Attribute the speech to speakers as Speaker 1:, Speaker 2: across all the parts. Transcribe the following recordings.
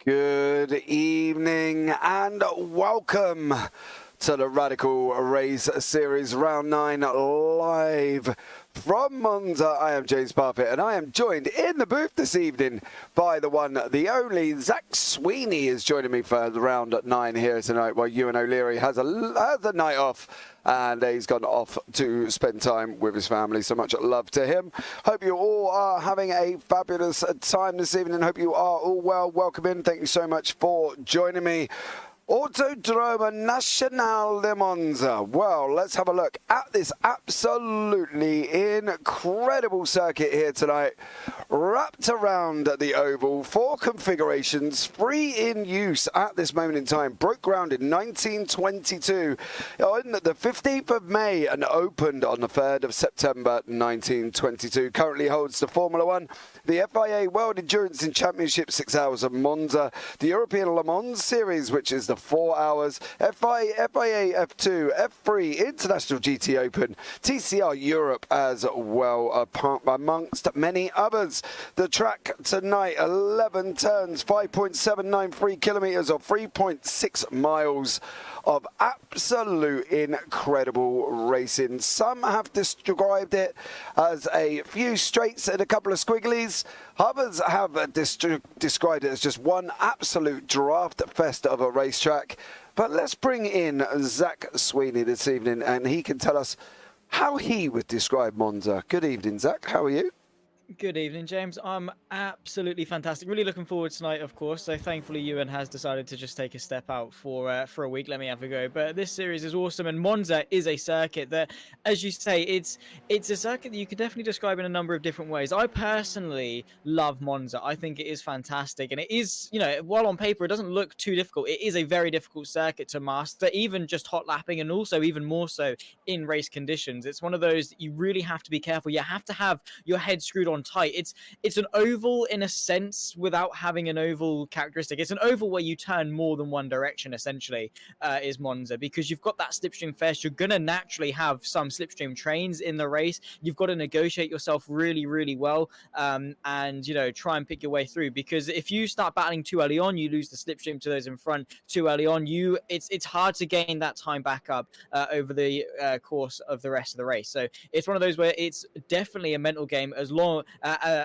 Speaker 1: Good evening and welcome to the Radical Race Series Round 9 live from Monza. I am James Parfitt and I am joined in the booth this evening by the one, the only, Zach Sweeney is joining me for the Round 9 here tonight while Ewan O'Leary has a night off. And he's gone off to spend time with his family. So much love to him. Hope you all are having a fabulous time this evening. Hope you are all well. Welcome in. Thank you so much for joining me. Autodromo Nacional de Monza. Well, let's have a look at this absolutely incredible circuit here tonight. Wrapped around the oval, 4 configurations, 3 in use at this moment in time. Broke ground in 1922 on the 15th of May and opened on the 3rd of September 1922. Currently holds the Formula 1, the FIA World Endurance and Championship 6 Hours of Monza, the European Le Mans Series, which is the 4 hours, FIA F2, F3, International GT Open, TCR Europe as well, amongst many others. The track tonight, 11 turns, 5.793 kilometres or 3.6 miles of absolute incredible racing. Some have described it as a few straights and a couple of squigglies. Others have described it as just one absolute draft fest of a racetrack. But let's bring in Zach Sweeney this evening and he can tell us how he would describe Monza. Good evening, Zach. How are you?
Speaker 2: Good evening, James. I'm absolutely fantastic. Really looking forward tonight, of course. So thankfully, Ewan has decided to just take a step out for a week. Let me have a go. But this series is awesome, and Monza is a circuit that, as you say, it's a circuit that you could definitely describe in a number of different ways. I personally love Monza. I think it is fantastic, and it is, while on paper it doesn't look too difficult, it is a very difficult circuit to master, even just hot lapping, and also even more so in race conditions. It's one of those that you really have to be careful. You have to have your head screwed on tight. It's an oval in a sense without having an oval characteristic. It's an oval where you turn more than one direction, essentially, is Monza, because you've got that slipstream fest. You're going to naturally have some slipstream trains in the race. You've got to negotiate yourself really, really well and, try and pick your way through, because if you start battling too early on, you lose the slipstream to those in front too early on. It's hard to gain that time back up over the course of the rest of the race. So it's one of those where it's definitely a mental game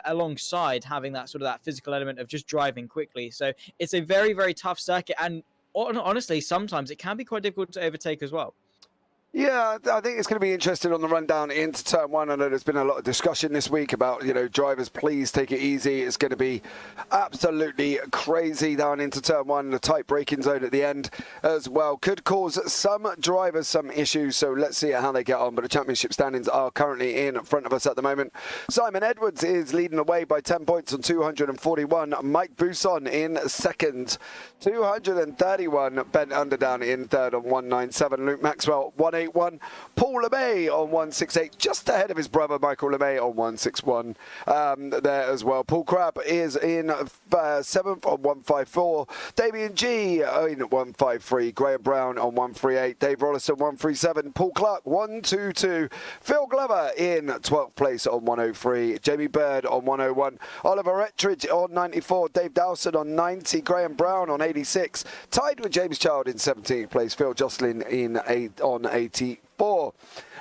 Speaker 2: alongside having that sort of that physical element of just driving quickly. So it's a very, very tough circuit, and honestly, sometimes it can be quite difficult to overtake as well.
Speaker 1: Yeah, I think it's going to be interesting on the rundown into turn 1. I know there's been a lot of discussion this week about, drivers, please take it easy. It's going to be absolutely crazy down into turn 1. The tight braking zone at the end as well could cause some drivers some issues. So let's see how they get on. But the championship standings are currently in front of us at the moment. Simon Edwards is leading the way by 10 points on 241. Mike Buson in second, 231. Ben Underdown in third on 197. Luke Maxwell, 181. Paul LeMay on 168, just ahead of his brother Michael LeMay on 161 there as well. Paul Crabb is in 7th on 154. Damien G in 153. Graham Brown on 138. Dave Rollison 137. Paul Clark 122. Phil Glover in 12th place on 103. Jamie Bird on 101. Oliver Ettridge on 94. Dave Dowson on 90. Graham Brown on 86. Tied with James Child in 17th place. Phil Jocelyn on 84.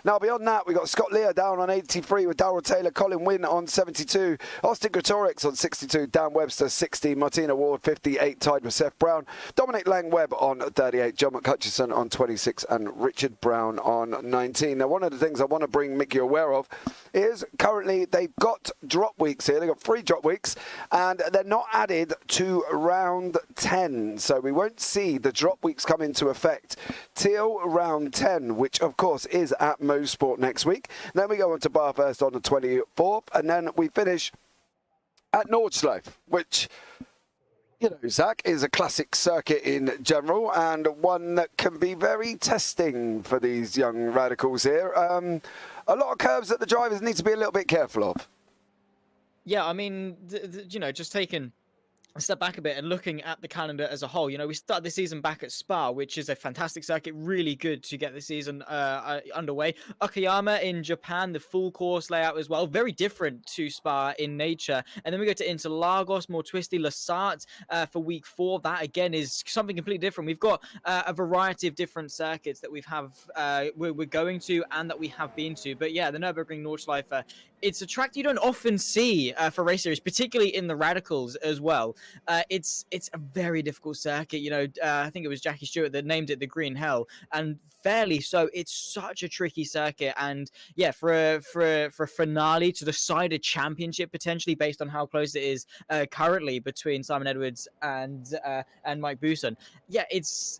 Speaker 1: Now, beyond that, we've got Scott Lear down on 83 with Darrell Taylor, Colin Wynn on 72, Austin Gretorix on 62, Dan Webster 60, Martina Ward 58, tied with Seth Brown, Dominic Lang-Webb on 38, John McHutchison on 26, and Richard Brown on 19. Now, one of the things I want to bring Mickey aware of is currently they've got drop weeks here. They've got 3 drop weeks, and they're not added to round 10. So we won't see the drop weeks come into effect till round 10, which, of course, is at Mosport next week. Then we go on to Bathurst on the 24th, and then we finish at Nordschleife, which, Zach, is a classic circuit in general and one that can be very testing for these young radicals here. A lot of curves that the drivers need to be a little bit careful of.
Speaker 2: Yeah, I mean, just taking step back a bit and looking at the calendar as a whole, we start the season back at Spa, which is a fantastic circuit, really good to get the season underway. Okayama in Japan, the full course layout as well, very different to Spa in nature. And then we go to Interlagos, more twisty. Lasart for week 4, that again is something completely different. We've got a variety of different circuits that we're going to and that we have been to. But yeah, the Nürburgring Nordschleife, it's a track you don't often see for race series, particularly in the radicals as well. It's a very difficult circuit. I think it was Jackie Stewart that named it the Green Hell, and fairly so. It's such a tricky circuit, and yeah, for a finale to decide a championship potentially based on how close it is currently between Simon Edwards and Mike Bousson. Yeah, it's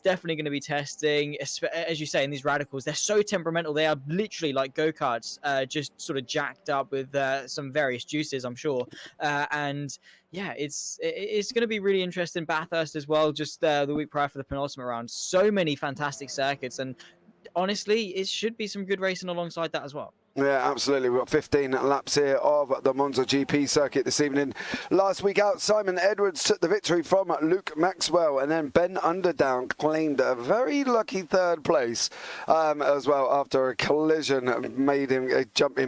Speaker 2: definitely going to be testing, as you say, in these radicals. They're so temperamental. They are literally like go-karts, just sort of jacked up with some various juices, I'm sure. And yeah, it's going to be really interesting. Bathurst as well, just the week prior for the penultimate round. So many fantastic circuits, and honestly, it should be some good racing alongside that as well.
Speaker 1: Yeah, absolutely. We've got 15 laps here of the Monza GP circuit this evening. Last week out, Simon Edwards took the victory from Luke Maxwell, and then Ben Underdown claimed a very lucky third place as well after a collision made him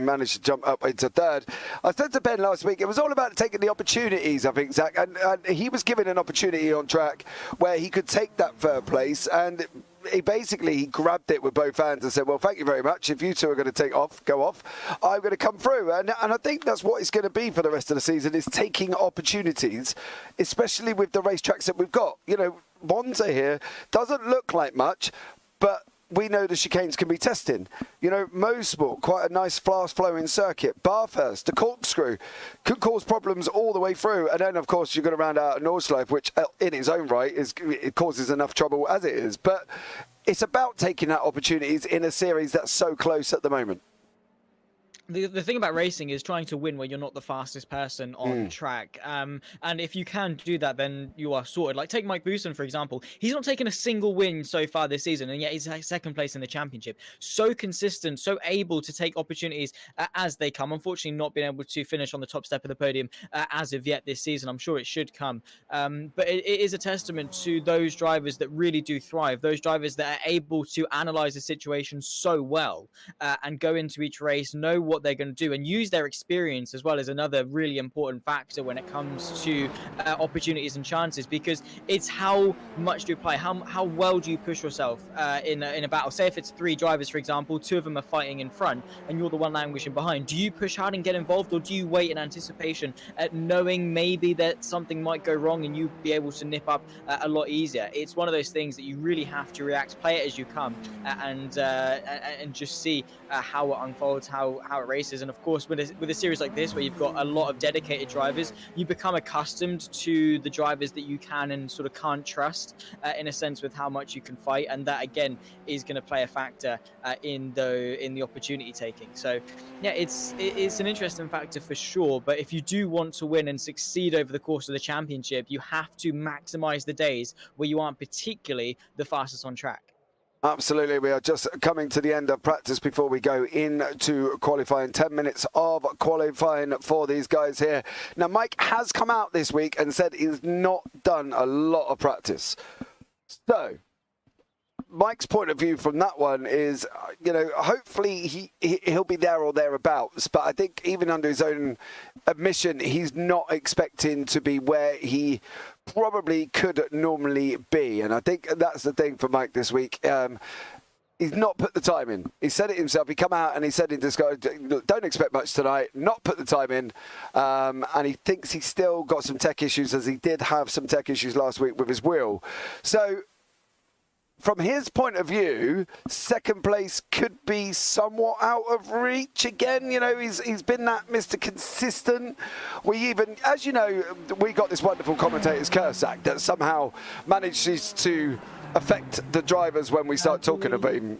Speaker 1: managed to jump up into third. I said to Ben last week, it was all about taking the opportunities, I think, Zach, and he was given an opportunity on track where he could take that third place, and he grabbed it with both hands and said, well, thank you very much. If you two are going to go off, I'm going to come through. And I think that's what it's going to be for the rest of the season, is taking opportunities, especially with the racetracks that we've got. Monza here doesn't look like much, but we know the chicanes can be testing. Mosport, quite a nice fast-flowing circuit. Bathurst, the corkscrew, could cause problems all the way through. And then, of course, you're going to round out Nordschleife, which in its own right it causes enough trouble as it is. But it's about taking that opportunities in a series that's so close at the moment.
Speaker 2: The thing about racing is trying to win when you're not the fastest person on track. And if you can do that, then you are sorted. Like, take Mike Bousson, for example. He's not taken a single win so far this season, and yet he's second place in the championship. So consistent, so able to take opportunities as they come. Unfortunately, not being able to finish on the top step of the podium as of yet this season. I'm sure it should come. But it is a testament to those drivers that really do thrive, those drivers that are able to analyze the situation so well and go into each race, know what they're going to do, and use their experience as well as another really important factor when it comes to opportunities and chances, because it's how much do you play, how well do you push yourself in a battle. Say if it's 3 drivers, for example, 2 of them are fighting in front and you're the one languishing behind. Do you push hard and get involved, or do you wait in anticipation at knowing maybe that something might go wrong and you be able to nip up a lot easier? It's one of those things that you really have to react, play it as you come, and just see how it unfolds, how it races. And of course, with a series like this, where you've got a lot of dedicated drivers, you become accustomed to the drivers that you can and sort of can't trust, in a sense, with how much you can fight. And that again is going to play a factor in the opportunity taking. So yeah, it's an interesting factor for sure. But if you do want to win and succeed over the course of the championship, you have to maximize the days where you aren't particularly the fastest on track.
Speaker 1: Absolutely. We are just coming to the end of practice before we go into qualifying. 10 minutes of qualifying for these guys here. Now, Mike has come out this week and said he's not done a lot of practice. So Mike's point of view from that one is, hopefully he'll be there or thereabouts. But I think even under his own admission, he's not expecting to be where he probably could normally be. And I think that's the thing for Mike this week. He's not put the time in. He said it himself. He come out and he said in Discord, don't expect much tonight, not put the time in. And he thinks he's still got some tech issues, as he did have some tech issues last week with his wheel. So from his point of view, second place could be somewhat out of reach again. He's been that Mr. Consistent. We even, as you know, we got this wonderful commentator's curse act that somehow manages to affect the drivers when we start talking about him.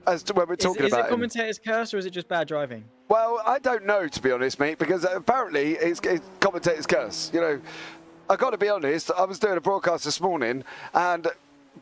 Speaker 1: As to when we're talking about him. Is it
Speaker 2: commentator's curse, or is it just bad driving?
Speaker 1: Well, I don't know, to be honest, mate, because apparently it's commentator's curse. I got to be honest, I was doing a broadcast this morning and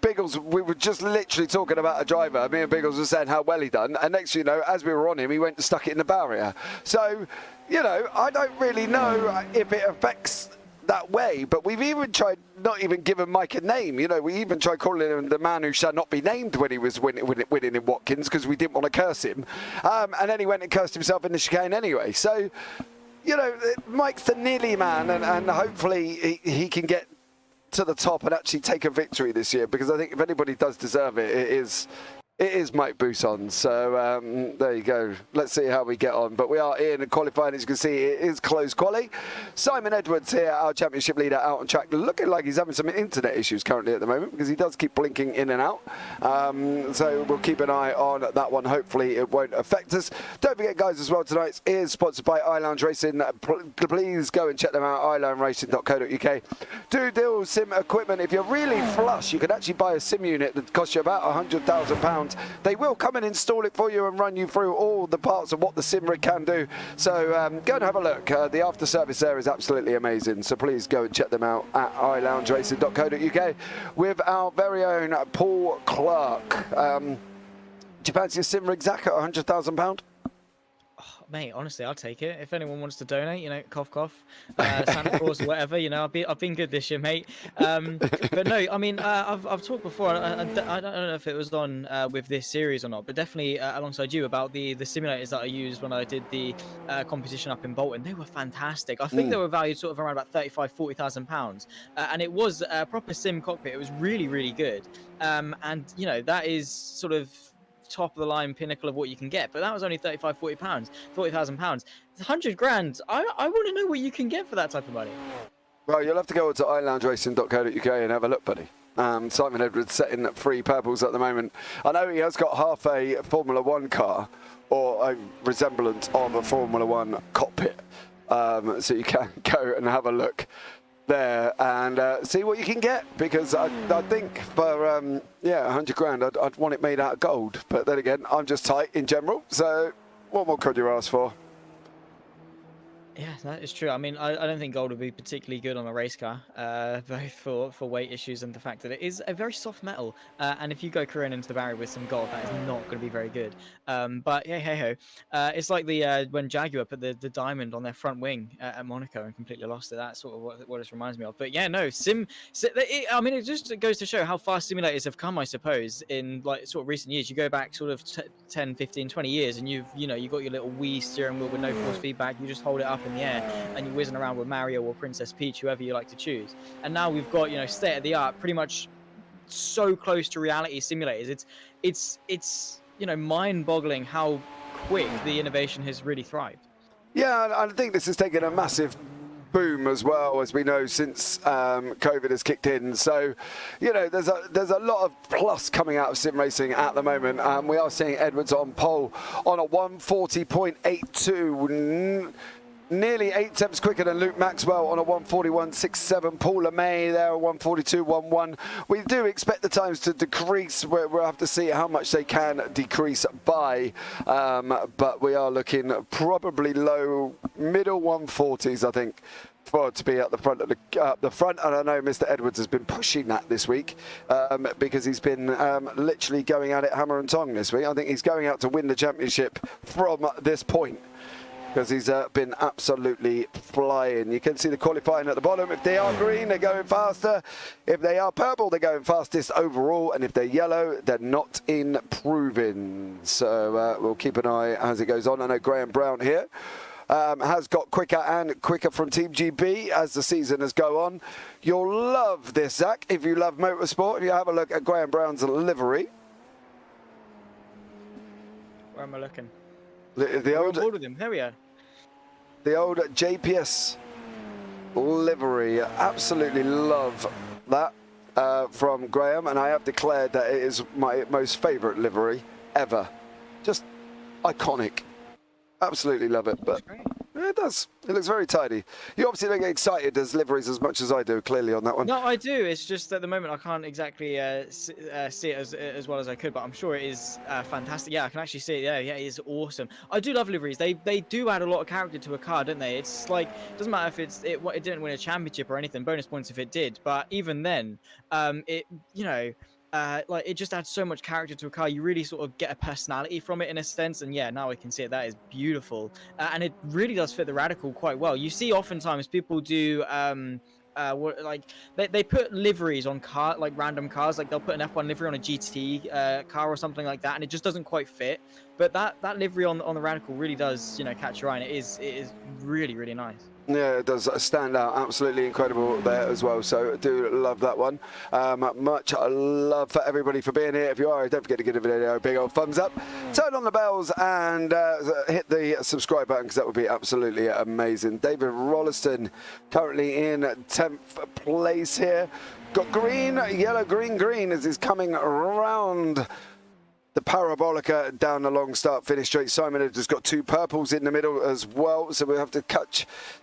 Speaker 1: Biggles, we were just literally talking about a driver. Me and Biggles were saying how well he done, and next, as we were on him, he went and stuck it in the barrier. So, I don't really know if it affects that way. But we've even tried not even giving Mike a name. You know, we even tried calling him the man who shall not be named when he was winning in Watkins because we didn't want to curse him. And then he went and cursed himself in the chicane anyway. So, you know, Mike's the nearly man, and hopefully he can get to the top and actually take a victory this year, because I think if anybody does deserve it, it is Mike Bousson. So there you go. Let's see how we get on. But we are in qualifying. As you can see, it is close quali. Simon Edwards here, our championship leader, out on track, looking like he's having some internet issues currently at the moment, because he does keep blinking in and out. So we'll keep an eye on that one. Hopefully it won't affect us. Don't forget, guys, as well, tonight is sponsored by iLounge Racing. Please go and check them out, iLoungeRacing.co.uk. Do deal sim equipment. If you're really flush, you can actually buy a sim unit that costs you about £100,000. They will come and install it for you and run you through all the parts of what the sim rig can do. So go and have a look. The after service there is absolutely amazing. So please go and check them out at iLoungeRacing.co.uk with our very own Paul Clark. Do you fancy a sim rig, Zach, at £100,000?
Speaker 2: Mate, honestly, I'll take it. If anyone wants to donate, you know, cough, cough, Santa Claus or whatever, you know, I've been good this year, mate. But no, I mean, I've talked before. I don't know if it was on with this series or not, but definitely alongside you about the simulators that I used when I did the competition up in Bolton. They were fantastic. I think they were valued sort of around about £40,000, and it was a proper sim cockpit. It was really, really good. And you know, that is sort of top of the line pinnacle of what you can get, but that was only £40,000. 100 grand. I want to know what you can get for that type of money.
Speaker 1: Well, you'll have to go to iLoungeRacing.co.uk and have a look, buddy. Simon Edwards setting up 3 purples at the moment. I know he has got half a Formula 1 car, or a resemblance of a Formula 1 cockpit, so you can go and have a look there and see what you can get, because I think for 100 grand I'd want it made out of gold, but then again, I'm just tight in general, so what more could you ask for?
Speaker 2: Yeah, that is true. I mean, I don't think gold would be particularly good on a race car, both for weight issues and the fact that it is a very soft metal. And if you go careening into the barrier with some gold, that is not going to be very good. But yeah, hey ho. It's like the when Jaguar put the diamond on their front wing at Monaco and completely lost it. That's sort of what this reminds me of. But yeah, no, I mean, it just goes to show how far simulators have come, I suppose, in like sort of recent years. You go back sort of 10, 15, 20 years, and you've got your little Wii steering wheel with no force feedback. You just hold it up in the air and you're whizzing around with Mario or Princess Peach, whoever you like to choose. And now we've got, state of the art, pretty much so close to reality simulators. It's mind boggling how quick the innovation has really thrived.
Speaker 1: Yeah, I think this has taken a massive boom as well, as we know, since COVID has kicked in. So, there's a lot of plus coming out of sim racing at the moment. We are seeing Edwards on pole on a 140.82. Nearly 8 tenths quicker than Luke Maxwell on a 141.67. Paul LeMay there, 142.11. We do expect the times to decrease. We'll have to see how much they can decrease by. But we are looking probably middle 140s, I think, to be at the front of the front. And I know Mr. Edwards has been pushing that this week because he's been literally going at it hammer and tongue this week. I think he's going out to win the championship from this point, because he's been absolutely flying. You can see the qualifying at the bottom. If they are green, they're going faster. If they are purple, they're going fastest overall. And if they're yellow, they're not improving. So we'll keep an eye as it goes on. I know Graham Brown here has got quicker and quicker from Team GB as the season has gone on. You'll love this, Zach, if you love motorsport. If you have a look at Graham Brown's livery.
Speaker 2: Where am I looking?
Speaker 1: The old,
Speaker 2: with him. There we are.
Speaker 1: The old JPS livery. Absolutely love that from Graham, and I have declared that it is my most favourite livery ever. Just iconic. Absolutely love it, but it does. It looks very tidy. You obviously don't get excited as liveries as much as I do, clearly, on that one.
Speaker 2: No, I do. It's just at the moment I can't exactly see it as well as I could, but I'm sure it is fantastic. Yeah, I can actually see it. Yeah, it is awesome. I do love liveries. They do add a lot of character to a car, don't they? It's like, it doesn't matter if it didn't win a championship or anything. Bonus points if it did, but even then, it just adds so much character to a car. You really sort of get a personality from it in a sense. And yeah, now I can see it. That is beautiful. And it really does fit the Radical quite well. You see oftentimes people do like they put liveries on like random cars, like they'll put an F1 livery on a GT car or something like that, and it just doesn't quite fit. But that livery on the Radical really does, catch your eye, and it is really, really nice.
Speaker 1: Yeah, it does stand out. Absolutely incredible there as well. So I do love that one. Much love for everybody for being here. If you are, don't forget to give the video a big old thumbs up. Turn on the bells and hit the subscribe button, because that would be absolutely amazing. David Rolliston currently in 10th place here. Got green, yellow, green, green as he's coming around the Parabolica down the long start finish straight. Simon has got 2 purples in the middle as well, so we'll have to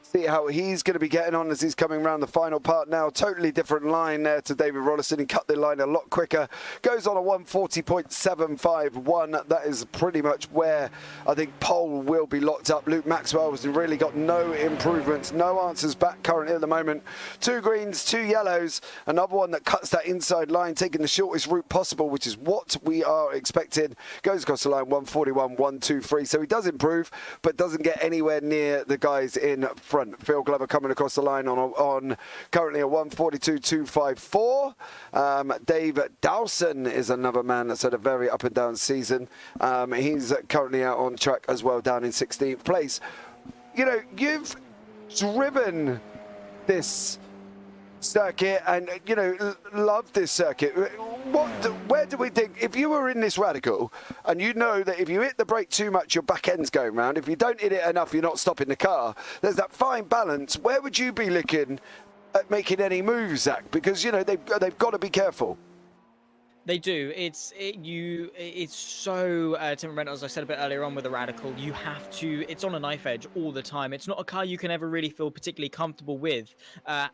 Speaker 1: see how he's going to be getting on as he's coming around the final part now. Totally different line there to David Rolliston. He cut the line a lot quicker. Goes on a 140.751. That is pretty much where I think pole will be locked up. Luke Maxwell has really got no improvements, no answers back currently at the moment. 2 greens, 2 yellows. Another one that cuts that inside line, taking the shortest route possible, which is what we are expecting. Goes across the line 141.123. So he does improve, but doesn't get anywhere near the guys in front. Phil Glover coming across the line on currently a 142.254. Dave Dawson is another man that's had a very up and down season. He's currently out on track as well, down in 16th place. You've driven this circuit and love this circuit. Where do we think, if you were in this Radical and you know that if you hit the brake too much your back end's going round, if you don't hit it enough you're not stopping the car, there's that fine balance. Where would you be looking at making any moves, Zach? Because they've got to be careful.
Speaker 2: They do. It's so temperamental, as I said a bit earlier on with the Radical. You have to. It's on a knife edge all the time. It's not a car you can ever really feel particularly comfortable with.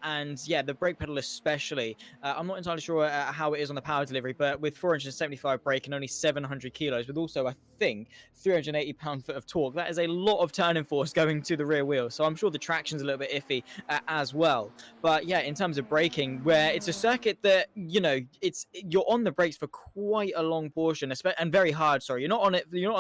Speaker 2: And yeah, the brake pedal especially. I'm not entirely sure how it is on the power delivery, but with 475 brake and only 700 kilos, with also I think 380 pound-foot of torque, that is a lot of turning force going to the rear wheel. So I'm sure the traction's a little bit iffy as well. But yeah, in terms of braking, where it's a circuit that you're on the brakes for quite a long portion, and very hard. Sorry, you're not on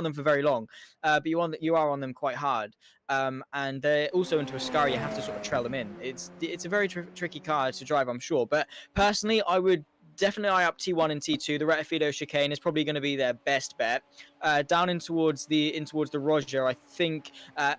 Speaker 2: them for very long, but you are on them quite hard. And they're also into a Ascari, you have to sort of trail them in. It's a very tricky car to drive, I'm sure. But personally, I would definitely eye up T1 and T2. The Retifido chicane is probably going to be their best bet. Down in towards the Roger, I think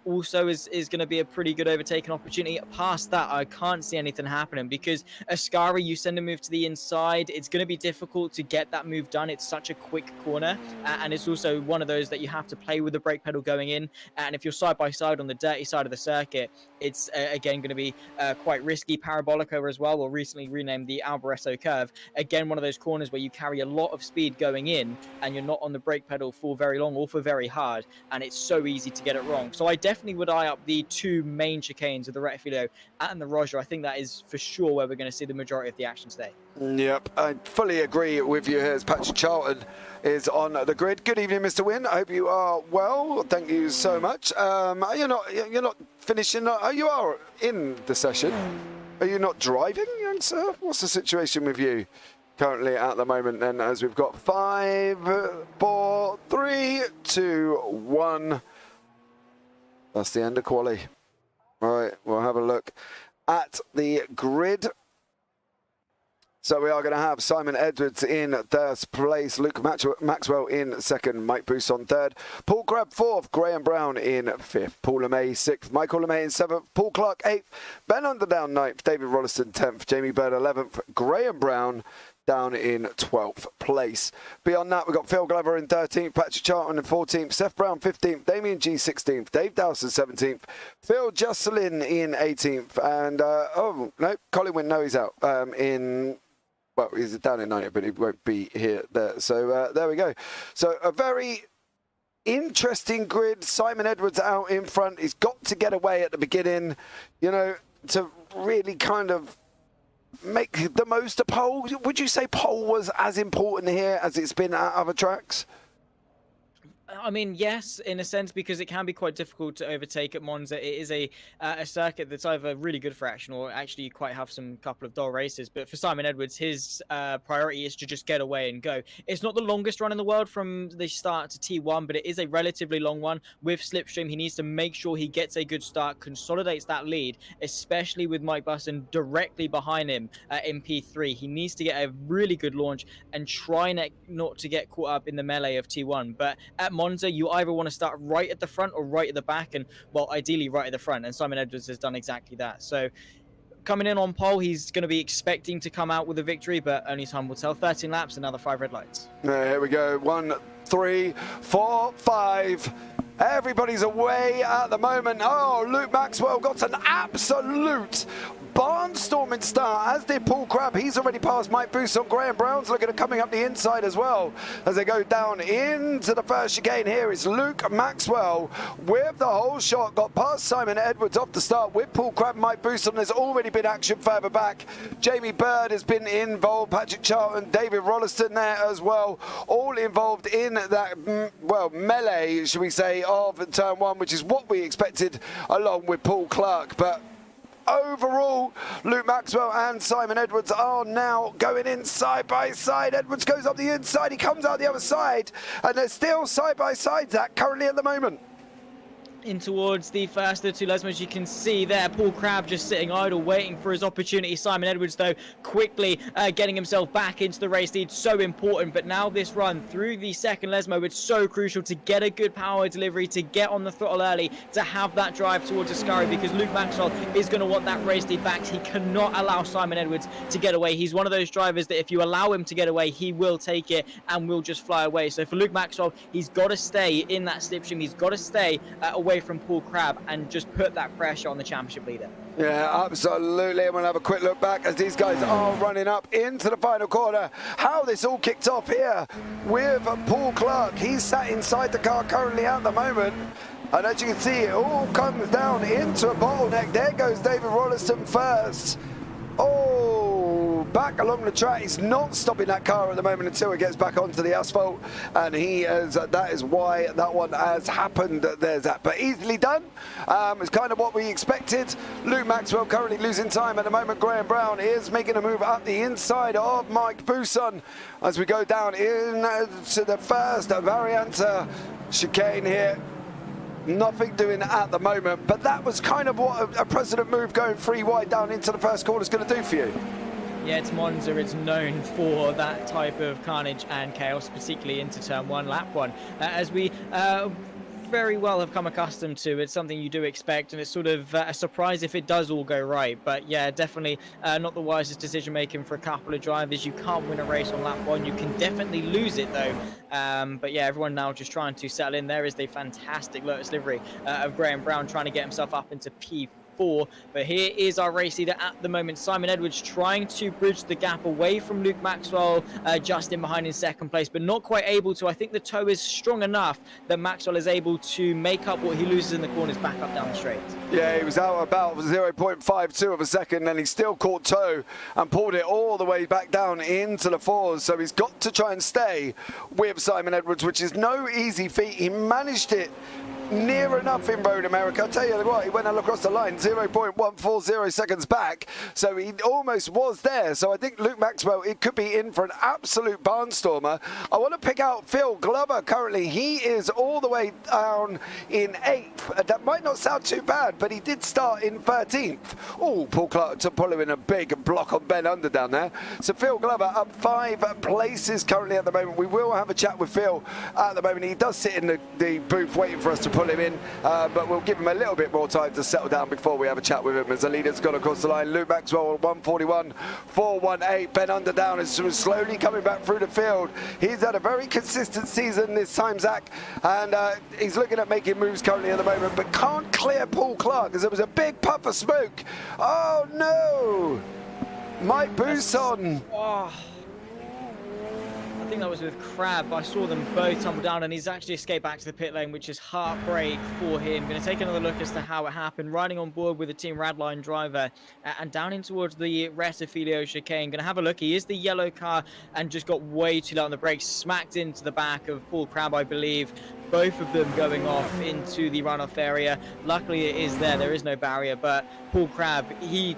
Speaker 2: also is going to be a pretty good overtaking opportunity. Past that, I can't see anything happening, because Ascari, you send a move to the inside, it's going to be difficult to get that move done. It's such a quick corner, and it's also one of those that you have to play with the brake pedal going in. And if you're side by side on the dirty side of the circuit, it's again going to be quite risky. Parabolica as well, or recently renamed the Alboreto curve. Again, one of those corners where you carry a lot of speed going in, and you're not on the brake pedal for very long or for very hard, and it's so easy to get it wrong. So I definitely would eye up the 2 main chicanes of the Retifido and the Roger. I think that is for sure where we're going to see the majority of the action today.
Speaker 1: Yep, I fully agree with you here as Patrick Charlton is on the grid. Good evening, Mr. Wynn. I hope you are well. Thank you so much. You're not finishing. You are in the session. Are you not driving, young sir? What's the situation with you currently at the moment then, as we've got 5, 4, 3, 2, 1. That's the end of quali. All right, we'll have a look at the grid. So we are going to have Simon Edwards in third place, Luke Maxwell in second, Mike Booth on third, Paul Crabb fourth, Graham Brown in fifth, Paul LeMay sixth, Michael LeMay in seventh, Paul Clark eighth, Ben Underdown ninth, David Rolliston 10th, Jamie Bird 11th, Graham Brown down in 12th place. Beyond that, we've got Phil Glover in 13th, Patrick Charlton in 14th, Seth Brown 15th, Damien G 16th, Dave Dawson 17th, Phil Jocelyn in 18th, and Colin Wynn, no, he's out well, he's down in 90th, but he won't be there. So there we go. So a very interesting grid. Simon Edwards out in front. He's got to get away at the beginning, to really kind of make the most of pole. Would you say pole was as important here as it's been at other tracks?
Speaker 2: I mean, yes, in a sense, because it can be quite difficult to overtake at Monza. It is a circuit that's either really good for action or actually you quite have some couple of dull races. But for Simon Edwards, his priority is to just get away and go. It's not the longest run in the world from the start to T1, but it is a relatively long one. With Slipstream, he needs to make sure he gets a good start, consolidates that lead, especially with Mike Busson directly behind him in P3. He needs to get a really good launch and try not to get caught up in the melee of T1. But at Monza, you either want to start right at the front or right at the back, and well, ideally right at the front, and Simon Edwards has done exactly that. So coming in on pole, he's going to be expecting to come out with a victory, but only time will tell. 13 laps, another 5 red lights.
Speaker 1: Here we go. 1, 3, 4, 5. Everybody's away at the moment. Oh, Luke Maxwell got an absolute barnstorming start, as did Paul Crabb. He's already passed Mike Busson. Graham Brown's looking at coming up the inside as well as they go down into the first chicane. Here is Luke Maxwell with the whole shot. Got past Simon Edwards off the start with Paul Crabb, Mike Busson. There's already been action further back. Jamie Bird has been involved. Patrick Charlton, David Rolliston there as well. All involved in that, well, melee, should we say, of turn 1, which is what we expected along with Paul Clark. But overall, Luke Maxwell and Simon Edwards are now going in side by side. Edwards goes up the inside, he comes out the other side, and they're still side by side, Zach, currently at the moment.
Speaker 2: In towards the first of the 2 Lesmos, you can see there Paul Crabb just sitting idle waiting for his opportunity. Simon Edwards though quickly getting himself back into the race lead, so important. But now this run through the second Lesmo, it's so crucial to get a good power delivery, to get on the throttle early, to have that drive towards Ascari, because Luke Maxwell is going to want that race lead back. He cannot allow Simon Edwards to get away. He's one of those drivers that if you allow him to get away, he will take it and will just fly away. So for Luke Maxwell, he's got to stay in that slipstream, he's got to stay away from Paul Crabb and just put that pressure on the championship leader.
Speaker 1: Yeah, absolutely. And we'll have a quick look back as these guys are running up into the final corner. How this all kicked off here with Paul Clark. He's sat inside the car currently at the moment. And as you can see, it all comes down into a bottleneck. There goes David Rolliston first. Oh, back along the track. He's not stopping that car at the moment until it gets back onto the asphalt, and he is. That is why that one has happened. There's that, but easily done. It's kind of what we expected. Luke Maxwell currently losing time at the moment. Graham Brown is making a move up the inside of Mike Busson as we go down into the first variant chicane here. Nothing doing at the moment, but that was kind of what a precedent move going 3 wide down into the first corner is going to do for you.
Speaker 2: Yeah, it's Monza. It's known for that type of carnage and chaos, particularly into turn 1, lap 1. As we very well have come accustomed to. It's something you do expect, and it's sort of a surprise if it does all go right. But yeah, definitely not the wisest decision making for a couple of drivers. You can't win a race on lap 1. You can definitely lose it though. But yeah, everyone now just trying to settle in. There is the fantastic Lotus livery of Graham Brown trying to get himself up into P4. But here is our race leader at the moment, Simon Edwards, trying to bridge the gap away from Luke Maxwell, just in behind in second place, but not quite able to. I think the toe is strong enough that Maxwell is able to make up what he loses in the corners back up down the straight. Yeah,
Speaker 1: he was out about 0.52 of a second, and he still caught toe and pulled it all the way back down into the 4s. So he's got to try and stay with Simon Edwards, which is no easy feat. He managed it near enough in Road America. I'll tell you what, he went across the line 0.140 seconds back, so he almost was there. So I think Luke Maxwell, it could be in for an absolute barnstormer. I want to pick out Phil Glover currently. He is all the way down in 8th. That might not sound too bad, but he did start in 13th. Oh, Paul Clark to pull him in a big block on Ben Under down there. So Phil Glover up 5 places currently at the moment. We will have a chat with Phil at the moment. He does sit in the booth waiting for us to pull him in, but we'll give him a little bit more time to settle down before we have a chat with him as the leader's gone across the line. Luke Maxwell 141.418. Ben Underdown is slowly coming back through the field. He's had a very consistent season this time, Zach, and he's looking at making moves currently at the moment, but can't clear Paul Clark as there was a big puff of smoke. Oh no! Mike Busson.
Speaker 2: Oh. I think that was with Crab. I saw them both tumble down, and he's actually escaped back to the pit lane, which is heartbreak for him. Going to take another look as to how it happened. Riding on board with the Team Radline driver and down in towards the Retafilio chicane. Going to have a look. He is the yellow car and just got way too low on the brakes. Smacked into the back of Paul Crab, I believe. Both of them going off into the runoff area. Luckily, it is there. There is no barrier, but Paul Crab, he...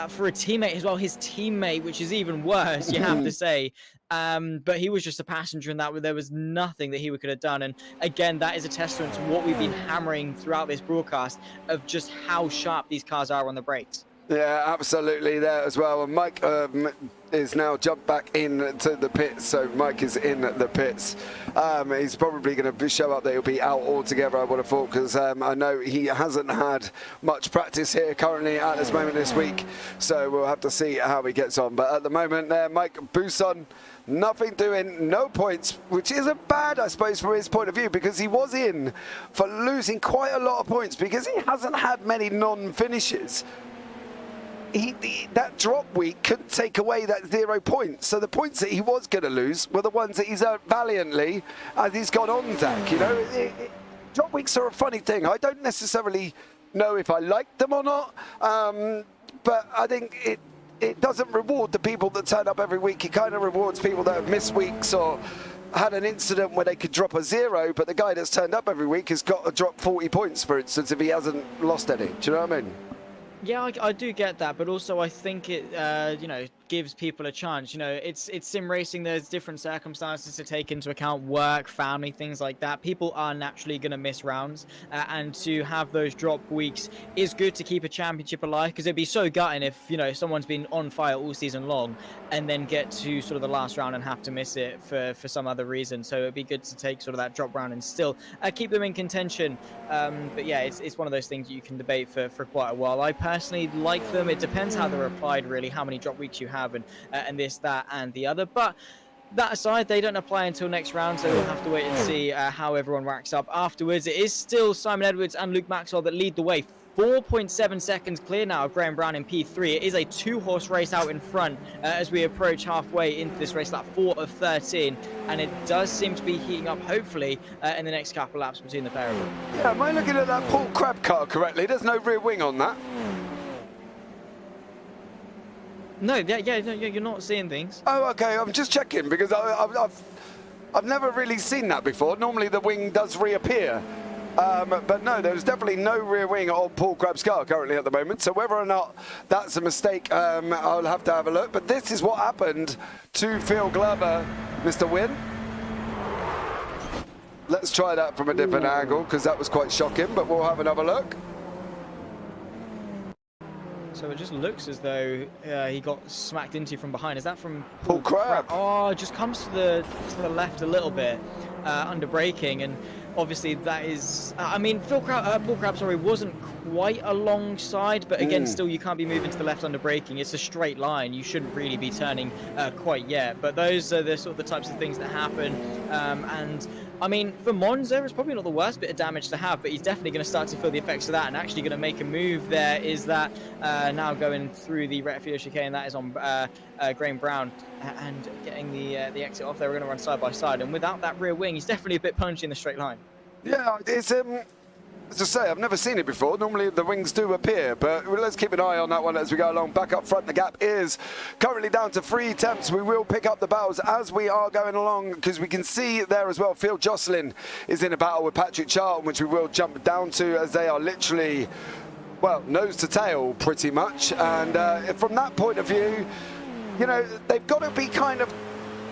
Speaker 2: for a teammate as well, his teammate, which is even worse, you have to say. But he was just a passenger in that, where there was nothing that he could have done. And again, that is a testament to what we've been hammering throughout this broadcast of just how sharp these cars are on the brakes.
Speaker 1: Yeah, absolutely there as well. And Mike is now jumped back into the pits, so Mike is in the pits. He's probably going to show up that he'll be out altogether, I would have thought, because I know he hasn't had much practice here currently at this moment this week, so we'll have to see how he gets on. But at the moment there, Mike Buson, nothing doing, no points, which isn't bad, I suppose, from his point of view, because he was in for losing quite a lot of points because he hasn't had many non-finishes. That drop week couldn't take away that 0 points. So the points that he was going to lose were the ones that he's earned valiantly as he's gone on, Zach. You know, drop weeks are a funny thing. I don't necessarily know if I like them or not, but I think it doesn't reward the people that turn up every week. It kind of rewards people that have missed weeks or had an incident where they could drop a 0, but the guy that's turned up every week has got to drop 40 points, for instance, if he hasn't lost any. Do you know what I mean?
Speaker 2: Yeah, I do get that, but also I think it, you know, gives people a chance. You know, it's sim racing. There's different circumstances to take into account: work, family, things like that. People are naturally going to miss rounds, and to have those drop weeks is good to keep a championship alive, because it'd be so gutting if, you know, someone's been on fire all season long and then get to sort of the last round and have to miss it for some other reason. So it'd be good to take sort of that drop round and still keep them in contention. But yeah, it's one of those things you can debate for quite a while. I personally like them. It depends how they're applied, really, how many drop weeks you have, and this, that, and the other. But that aside, they don't apply until next round, so we'll have to wait and see how everyone racks up afterwards. It is still Simon Edwards and Luke Maxwell that lead the way. 4.7 seconds clear now of Graham Brown in P3. It is a 2-horse race out in front as we approach halfway into this race, lap 4 of 13, and it does seem to be heating up, hopefully, in the next couple of laps between the pair of them.
Speaker 1: Yeah, am I looking at that Paul Crab car correctly? There's no rear wing on that.
Speaker 2: No, yeah, no, you're not seeing things.
Speaker 1: Oh, okay. I'm just checking because I've never really seen that before. Normally the wing does reappear, but no, there's definitely no rear wing on Paul Crab's car currently at the moment. So whether or not that's a mistake, I'll have to have a look. But this is what happened to Phil Glover, Mr. Wynn. Let's try that from a different angle, because that was quite shocking. But we'll have another look.
Speaker 2: So it just looks as though he got smacked into from behind. Is that from
Speaker 1: Paul Crab?
Speaker 2: Oh, it just comes to the left a little bit under braking, and obviously that is. I mean, Paul Crab, sorry, wasn't quite alongside, but again, still you can't be moving to the left under braking. It's a straight line. You shouldn't really be turning quite yet. But those are the sort of the types of things that happen, and. I mean, for Monza, it's probably not the worst bit of damage to have, but he's definitely going to start to feel the effects of that, and actually going to make a move there. Is that now going through the Retafilio chicane? That is on Graham Brown, and getting the exit off there. We're going to run side by side, and without that rear wing, he's definitely a bit punchy in the straight line. Yeah,
Speaker 1: it's as I say, I've never seen it before. Normally the wings do appear, but let's keep an eye on that one as we go along. Back up front, the gap is currently down to 3 attempts. We will pick up the battles as we are going along, because we can see there as well, Phil Jocelyn is in a battle with Patrick Charlton, which we will jump down to, as they are literally, well, nose to tail pretty much. And from that point of view, you know, they've got to be kind of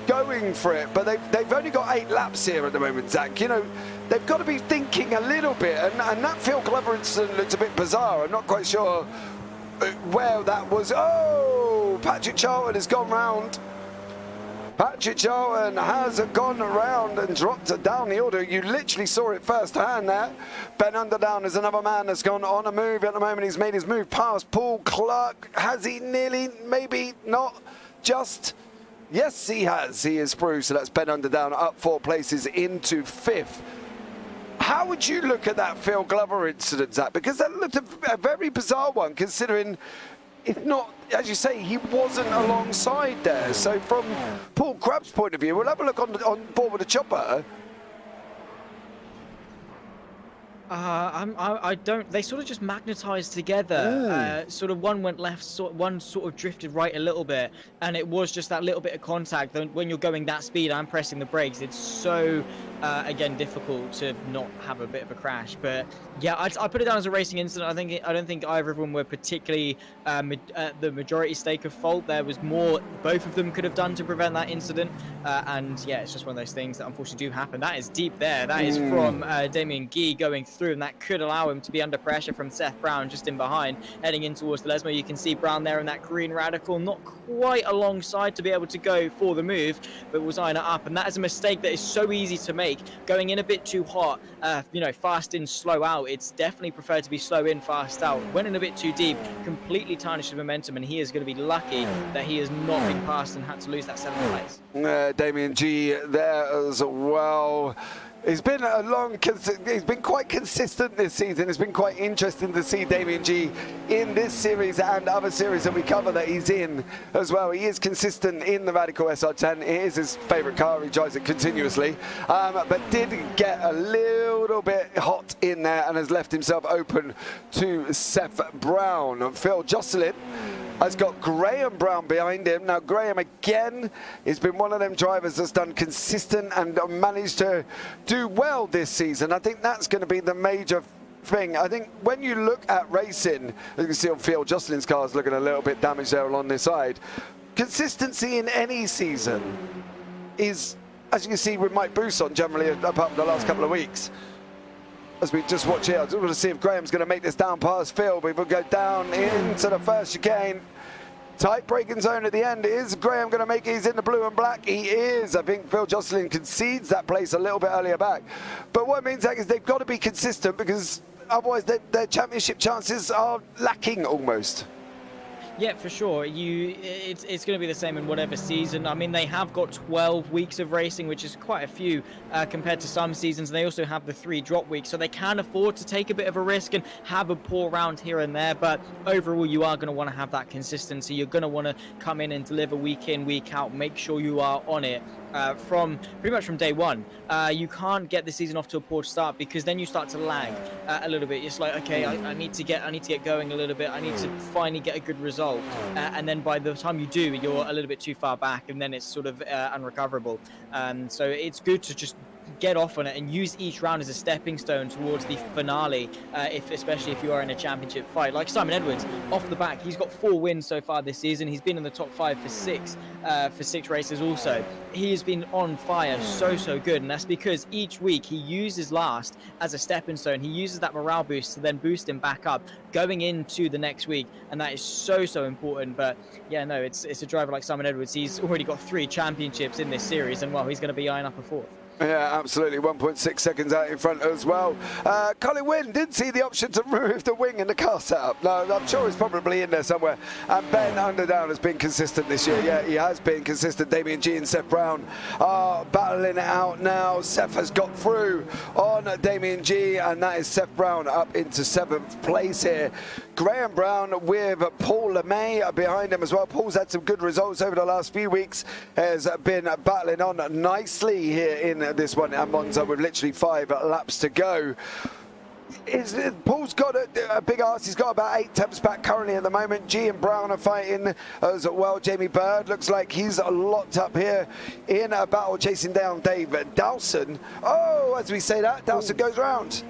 Speaker 1: going for it, but they've only got 8 laps here at the moment, Zach. You know, they've got to be thinking a little bit, and that Phil Glover incident looks a bit bizarre. I'm not quite sure where that was. Oh, Patrick Charlton has gone round. Patrick Charlton has gone around and dropped it down the order. You literally saw it firsthand there. Ben Underdown is another man that's gone on a move at the moment. He's made his move past Paul Clark. Has he nearly? Maybe not. Just... Yes, he has. He is through. So that's Ben Underdown up 4 places into 5th. How would you look at that Phil Glover incident, Zach? Because that looked a very bizarre one, considering it's not, as you say, he wasn't alongside there. So from Paul Crabb's point of view, we'll have a look on board with the chopper.
Speaker 2: I don't. They sort of just magnetized together. Sort of one went left, one sort of drifted right a little bit, and it was just that little bit of contact. When you're going that speed and pressing the brakes, it's so again difficult to not have a bit of a crash. But yeah, I put it down as a racing incident. I don't think either of them were particularly the majority stake of fault. There was more both of them could have done to prevent that incident. And yeah, it's just one of those things that unfortunately do happen. That is deep there. That is from Damien Guy going through, and that could allow him to be under pressure from Seth Brown just in behind, heading in towards the Lesmo. You can see Brown there in that green radical, not quite alongside to be able to go for the move, but was eyeing it up, and that is a mistake that is so easy to make. Going in a bit too hot, fast in, slow out. It's definitely preferred to be slow in, fast out. Went in a bit too deep, completely tarnished the momentum, and he is going to be lucky that he has not been passed and had to lose that 7th place.
Speaker 1: Damien G there as well. He's been he's been quite consistent this season. It's been quite interesting to see Damien G in this series and other series that we cover that he's in as well. He is consistent in the Radical SR10. It is his favourite car. He drives it continuously, but did get a little bit hot in there and has left himself open to Seth Brown. Phil Jocelyn has got Graham Brown behind him. Now, Graham, again, has been one of them drivers that's done consistent and managed to do well this season. I think that's going to be the major thing. I think when you look at racing, as you can see on Phil Jocelyn's car is looking a little bit damaged there along this side. Consistency in any season is, as you can see with Mike Bousson, generally, apart from the last couple of weeks. As we just watch here, I just want to see if Graham's going to make this down past Phil. We will go down into the first chicane. Tight braking zone at the end. Is Graham going to make it? He's in the blue and black. He is. I think Phil Jocelyn concedes that place a little bit earlier back. But what it means is they've got to be consistent, because otherwise their championship chances are lacking almost.
Speaker 2: Yeah, for sure. It's going to be the same in whatever season. I mean, they have got 12 weeks of racing, which is quite a few compared to some seasons. And they also have the 3 drop weeks, so they can afford to take a bit of a risk and have a poor round here and there. But overall, you are going to want to have that consistency. You're going to want to come in and deliver week in, week out. Make sure you are on it from pretty much from day one. You can't get the season off to a poor start, because then you start to lag a little bit. It's like, okay, I need to get going a little bit. I need to finally get a good result. And then by the time you do, you're a little bit too far back, and then it's sort of unrecoverable. So it's good to just get off on it and use each round as a stepping stone towards the finale, especially if you are in a championship fight. Like Simon Edwards, off the back, he's got 4 wins so far this season. He's been in the top 5 for 6 races also. He has been on fire, so good, and that's because each week he uses last as a stepping stone. He uses that morale boost to then boost him back up going into the next week, and that is so important. But yeah, no, it's a driver like Simon Edwards. He's already got 3 championships in this series, and well, he's going to be eyeing up a 4th.
Speaker 1: Yeah, absolutely. 1.6 seconds out in front as well. Colin Wynn did see the option to remove the wing in the car setup. No, I'm sure it's probably in there somewhere. And Ben Underdown has been consistent this year. Yeah, he has been consistent. Damien G and Seth Brown are battling it out now. Seth has got through on Damien G, and that is Seth Brown up into 7th place here. Graham Brown with Paul LeMay behind him as well. Paul's had some good results over the last few weeks, has been battling on nicely here in this one at Monza with literally 5 laps to go. Paul's got a big arse. He's got about 8 temps back currently at the moment. G and Brown are fighting as well. Jamie Bird looks like he's locked up here in a battle chasing down Dave Dawson. Oh, as we say that, Dawson goes round.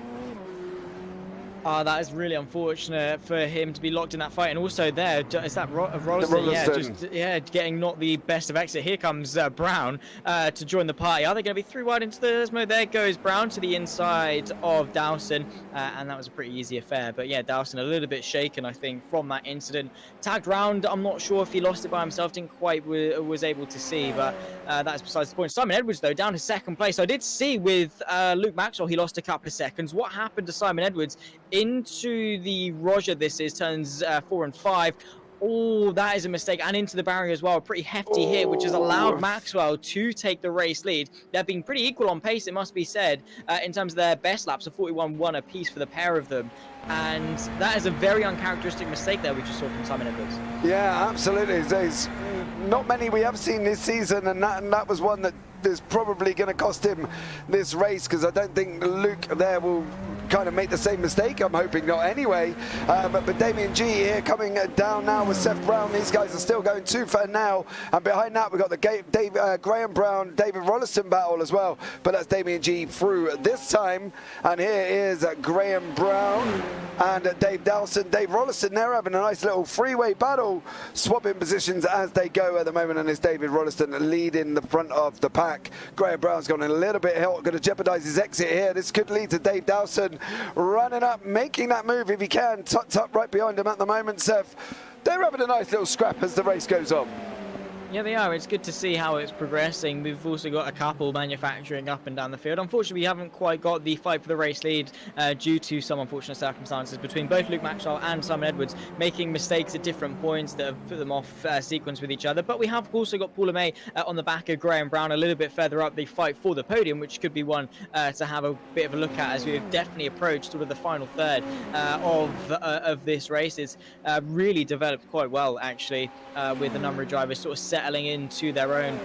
Speaker 2: That is really unfortunate for him to be locked in that fight. And also there, is that Rolliston? Yeah, getting not the best of exit. Here comes Brown to join the party. Are they going to be 3 wide into the Desmo? There goes Brown to the inside of Dawson, and that was a pretty easy affair. But yeah, Dawson a little bit shaken, I think, from that incident. Tagged round, I'm not sure if he lost it by himself, didn't quite was able to see, but that's besides the point. Simon Edwards, though, down to 2nd place. I did see with Luke Maxwell, he lost a couple of seconds. What happened to Simon Edwards into the Roger, this is turns 4 and 5, Oh, that is a mistake, and into the barrier as well. A pretty hefty hit, which has allowed Maxwell to take the race lead. They're being pretty equal on pace, it must be said, in terms of their best laps, a 41-1 apiece for the pair of them. And that is a very uncharacteristic mistake there we just saw from Simon Edwards.
Speaker 1: Yeah, absolutely. There's not many we have seen this season, and that was one that is probably going to cost him this race, because I don't think Luke there will kind of make the same mistake. I'm hoping not anyway. But Damien G here coming down now with Seth Brown. These guys are still going too far now. And behind that, we've got the Graham Brown, David Rolliston battle as well. But that's Damien G through this time. And here is Graham Brown and Dave Dowson. Dave Rolliston, they're having a nice little freeway battle, swapping positions as they go at the moment. And it's David Rolliston leading the front of the pack. Graham Brown's gone a little bit hill, going to jeopardize his exit here. This could lead to Dave Dowson running up, making that move if he can. Tucked right behind him at the moment, Seth. They're having a nice little scrap as the race goes on.
Speaker 2: Yeah, they are. It's good to see how it's progressing. We've also got a couple manufacturing up and down the field. Unfortunately, we haven't quite got the fight for the race lead due to some unfortunate circumstances between both Luke Maxwell and Simon Edwards making mistakes at different points that have put them off sequence with each other. But we have also got Paula May on the back of Graham Brown a little bit further up the fight for the podium, which could be one to have a bit of a look at as we've definitely approached sort of the final third of this race. It's really developed quite well, actually, with the number of drivers sort of settling into their own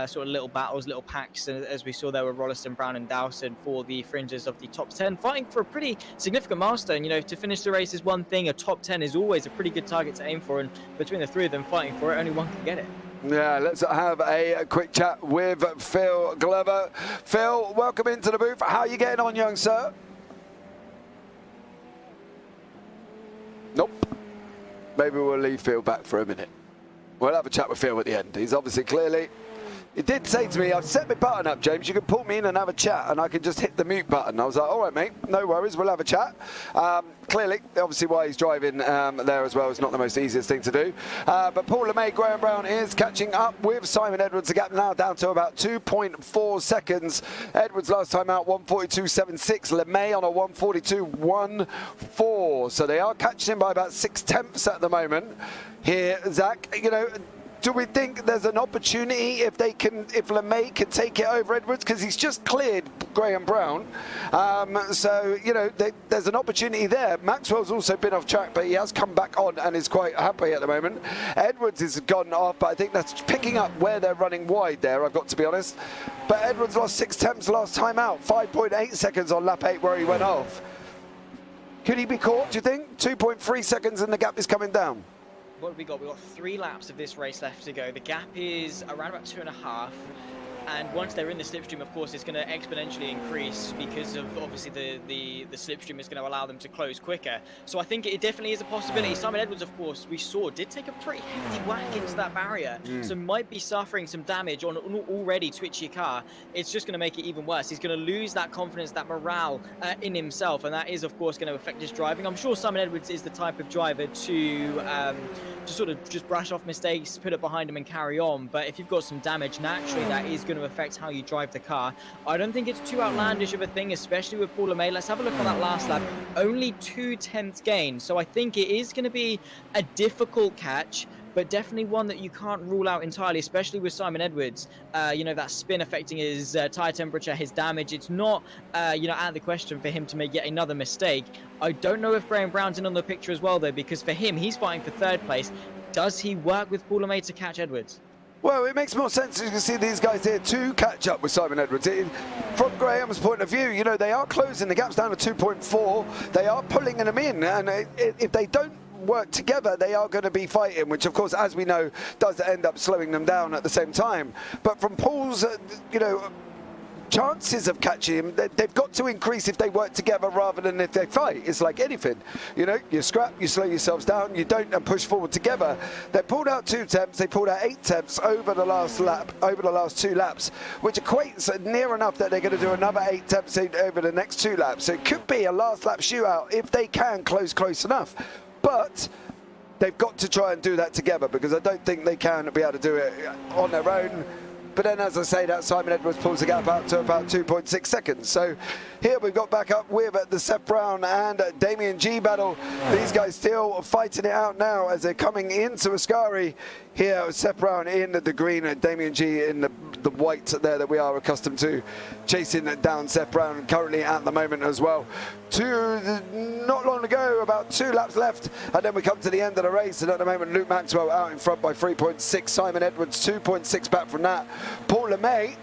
Speaker 2: sort of little battles, little packs, as we saw there with Rolliston, Brown and Dowson for the fringes of the top 10, fighting for a pretty significant milestone. You know, to finish the race is one thing, a top 10 is always a pretty good target to aim for, and between the three of them fighting for it, only one can get it.
Speaker 1: Yeah, let's have a quick chat with Phil Glover. Phil, welcome into the booth. How are you getting on, young sir? Nope. Maybe we'll leave Phil back for a minute. We'll have a chat with Phil at the end. He's obviously clearly... He did say to me, I've set my button up, James. You can pull me in and have a chat, and I can just hit the mute button. I was like, all right, mate, no worries. We'll have a chat. Clearly, obviously, why he's driving there as well is not the most easiest thing to do. But Paul LeMay, Graham Brown is catching up with Simon Edwards. The gap now down to about 2.4 seconds. Edwards last time out, 1:42.76. LeMay on a 1:42.14. So they are catching him by about 6/10 at the moment. Here, Zach, you know, do we think there's an opportunity if LeMay can take it over Edwards? Because he's just cleared Graham Brown. So, you know, there's an opportunity there. Maxwell's also been off track, but he has come back on and is quite happy at the moment. Edwards has gone off, but I think that's picking up where they're running wide there, I've got to be honest. But Edwards lost 6/10 last time out, 5.8 seconds on lap 8 where he went off. Could he be caught, do you think? 2.3 seconds and the gap is coming down.
Speaker 2: What have we got? We've got 3 laps of this race left to go. The gap is around about 2.5. And once they're in the slipstream, of course, it's going to exponentially increase because of obviously the slipstream is going to allow them to close quicker. So I think it definitely is a possibility. Simon Edwards, of course, we saw did take a pretty hefty whack into that barrier, so might be suffering some damage on an already twitchy car. It's just going to make it even worse. He's going to lose that confidence, that morale in himself, and that is, of course, going to affect his driving. I'm sure Simon Edwards is the type of driver to sort of just brush off mistakes, put it behind him and carry on. But if you've got some damage, naturally that is going to affect how you drive the car. I don't think it's too outlandish of a thing, especially with Paul LeMay. Let's have a look on that last lap. Only 2/10 gain. So I think it is going to be a difficult catch, but definitely one that you can't rule out entirely, especially with Simon Edwards. You know, that spin affecting his tyre temperature, his damage. It's not, you know, out of the question for him to make yet another mistake. I don't know if Graham Brown's in on the picture as well, though, because for him, he's fighting for 3rd place. Does he work with Paul LeMay to catch Edwards?
Speaker 1: Well, it makes more sense. You can see these guys here to catch up with Simon Edwards. From Graham's point of view, you know, they are closing the gaps down to 2.4. They are pulling them in, and if they don't work together, they are going to be fighting, which of course, as we know, does end up slowing them down at the same time. But from Paul's, you know, chances of catching him, they've got to increase if they work together rather than if they fight. It's like anything, you know, you scrap, you slow yourselves down, you don't and push forward together. They pulled out 2 temps, they pulled out 8 temps over the last lap, over the last 2 laps, which equates near enough that they're going to do another 8 temps over the next 2 laps. So it could be a last lap shootout if they can close enough. But they've got to try and do that together, because I don't think they can be able to do it on their own. But then, as I say, that Simon Edwards pulls the gap out to about 2.6 seconds. So here we've got back up with the Seth Brown and Damien G battle. These guys still fighting it out now as they're coming into Ascari. Here, Seth Brown in the green, Damien G in the white there that we are accustomed to, chasing down Seth Brown currently at the moment as well. Not long to go, about 2 laps left, and then we come to the end of the race. And at the moment, Luke Maxwell out in front by 3.6, Simon Edwards 2.6 back from that. Paul LeMay,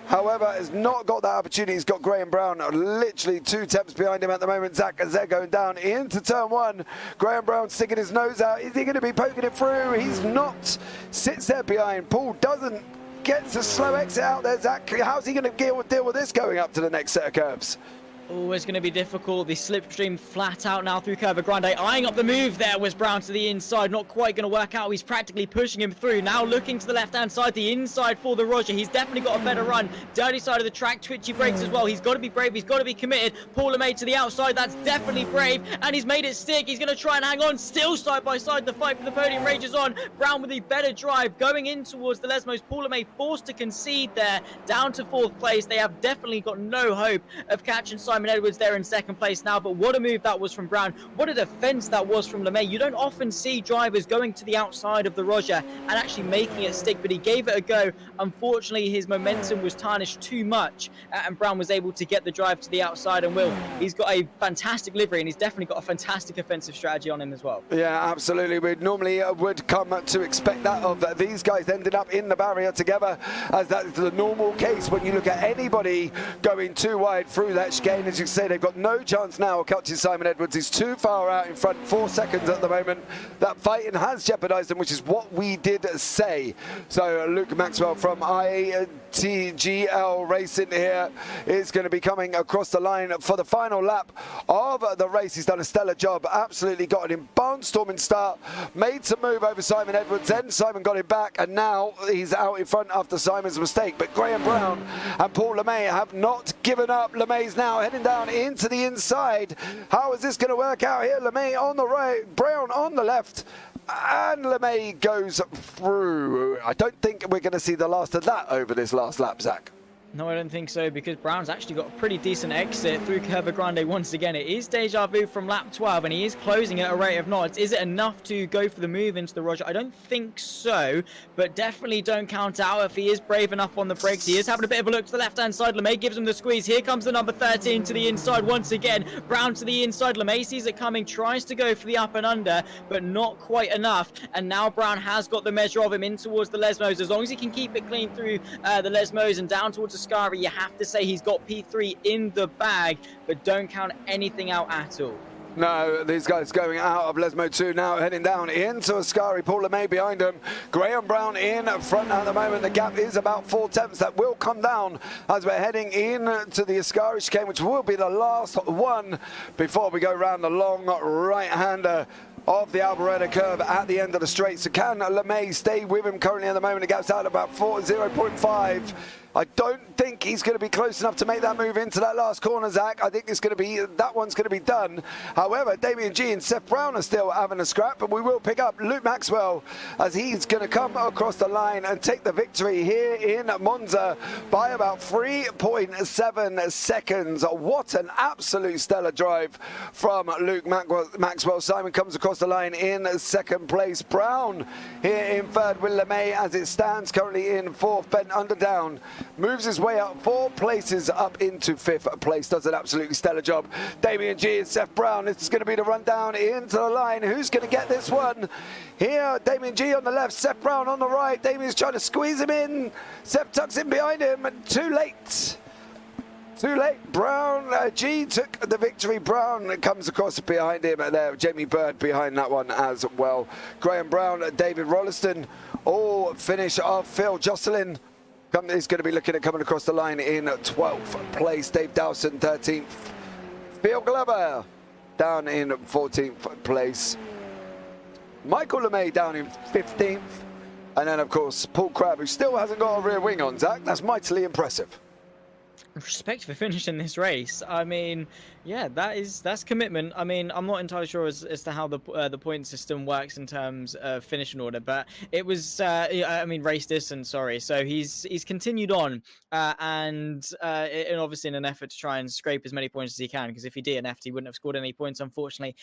Speaker 1: however, has not got that opportunity. He's got Graham Brown literally 2 tenths behind him at the moment. Zach as they're going down into turn 1. Graham Brown sticking his nose out. Is he going to be poking it through? He's not. Sits there behind. Paul doesn't. Gets a slow exit out there. Zach, how's he going to deal with this going up to the next set of curves?
Speaker 2: Always going to be difficult. The slipstream flat out now through Curva Grande. Eyeing up the move there was Brown to the inside. Not quite going to work out. He's practically pushing him through. Now looking to the left-hand side, the inside for the Roger. He's definitely got a better run. Dirty side of the track, twitchy brakes as well. He's got to be brave. He's got to be committed. Paul LeMay to the outside. That's definitely brave. And he's made it stick. He's going to try and hang on. Still side by side. The fight for the podium rages on. Brown with a better drive going in towards the Lesmos. Paul LeMay forced to concede there. Down to 4th place. They have definitely got no hope of catching Simon Edwards there in 2nd place now, but what a move that was from Brown. What a defense that was from LeMay. You don't often see drivers going to the outside of the Roger and actually making it stick, but he gave it a go. Unfortunately, his momentum was tarnished too much, and Brown was able to get the drive to the outside. And he's got a fantastic livery, and he's definitely got a fantastic offensive strategy on him as well.
Speaker 1: Yeah, absolutely. We normally would come to expect that of these guys ending up in the barrier together, as that's the normal case when you look at anybody going too wide through that chicane. As you say, they've got no chance now of catching Simon Edwards. He's too far out in front, 4 seconds at the moment. That fighting has jeopardised them, which is what we did say. So Luke Maxwell from ITGL Racing here is going to be coming across the line for the final lap of the race. He's done a stellar job, absolutely got an barnstorming start, made some move over Simon Edwards, then Simon got him back, and now he's out in front after Simon's mistake. But Graham Brown and Paul LeMay have not given up. LeMay's now heading down into the inside. How is this going to work out here? LeMay on the right, Brown on the left, and LeMay goes through. I don't think we're going to see the last of that over this last lap, Zach.
Speaker 2: No, I don't think so, because Brown's actually got a pretty decent exit through Curva Grande once again. It is deja vu from lap 12, and he is closing at a rate of knots. Is it enough to go for the move into the Roger? I don't think so, but definitely don't count out if he is brave enough on the brakes. He is having a bit of a look to the left-hand side. LeMay gives him the squeeze. Here comes the number 13 to the inside once again. Brown to the inside. LeMay sees it coming, tries to go for the up and under, but not quite enough. And now Brown has got the measure of him in towards the Lesmos. As long as he can keep it clean through the Lesmos and down towards the Ascari, you have to say he's got P3 in the bag, but don't count anything out at all.
Speaker 1: No, these guys going out of Lesmo 2 now, heading down into Ascari. Paul LeMay behind him. Graham Brown in front at the moment. The gap is about 4 tenths. That will come down as we're heading in to the Ascari chicane, which will be the last one before we go round the long right-hander of the Alberetta curve at the end of the straight. So can LeMay stay with him currently at the moment? The gap's out about 0.5. I don't think he's going to be close enough to make that move into that last corner, Zach. I think it's going to be, that one's going to be done. However, Damien G and Seth Brown are still having a scrap, but we will pick up Luke Maxwell as he's going to come across the line and take the victory here in Monza by about 3.7 seconds. What an absolute stellar drive from Luke Maxwell. Simon comes across the line in 2nd place. Brown here in 3rd with LeMay as it stands currently in 4th. Bent under down. Moves his way up 4 places up into 5th place. Does an absolutely stellar job. Damien G and Seth Brown. This is going to be the rundown into the line. Who's going to get this one? Here, Damien G on the left, Seth Brown on the right. Damien's trying to squeeze him in. Seth tucks in behind him. Too late. Too late. Brown, G took the victory. Brown comes across behind him there. Jamie Bird behind that one as well. Graham Brown, David Rolliston all finish off. Phil Jocelyn is going to be looking at coming across the line in 12th place. Dave Dowson 13th. Phil Glover down in 14th place. Michael LeMay down in 15th. And then, of course, Paul Crabb, who still hasn't got a rear wing on, Zach. That's mightily impressive.
Speaker 2: Respect for finishing this race. I mean, yeah, that's commitment. I mean, I'm not entirely sure as to how the point system works in terms of finishing order, but it was I mean race distance. Sorry, so he's continued on, and obviously in an effort to try and scrape as many points as he can, because if he DNF'd, he wouldn't have scored any points, unfortunately.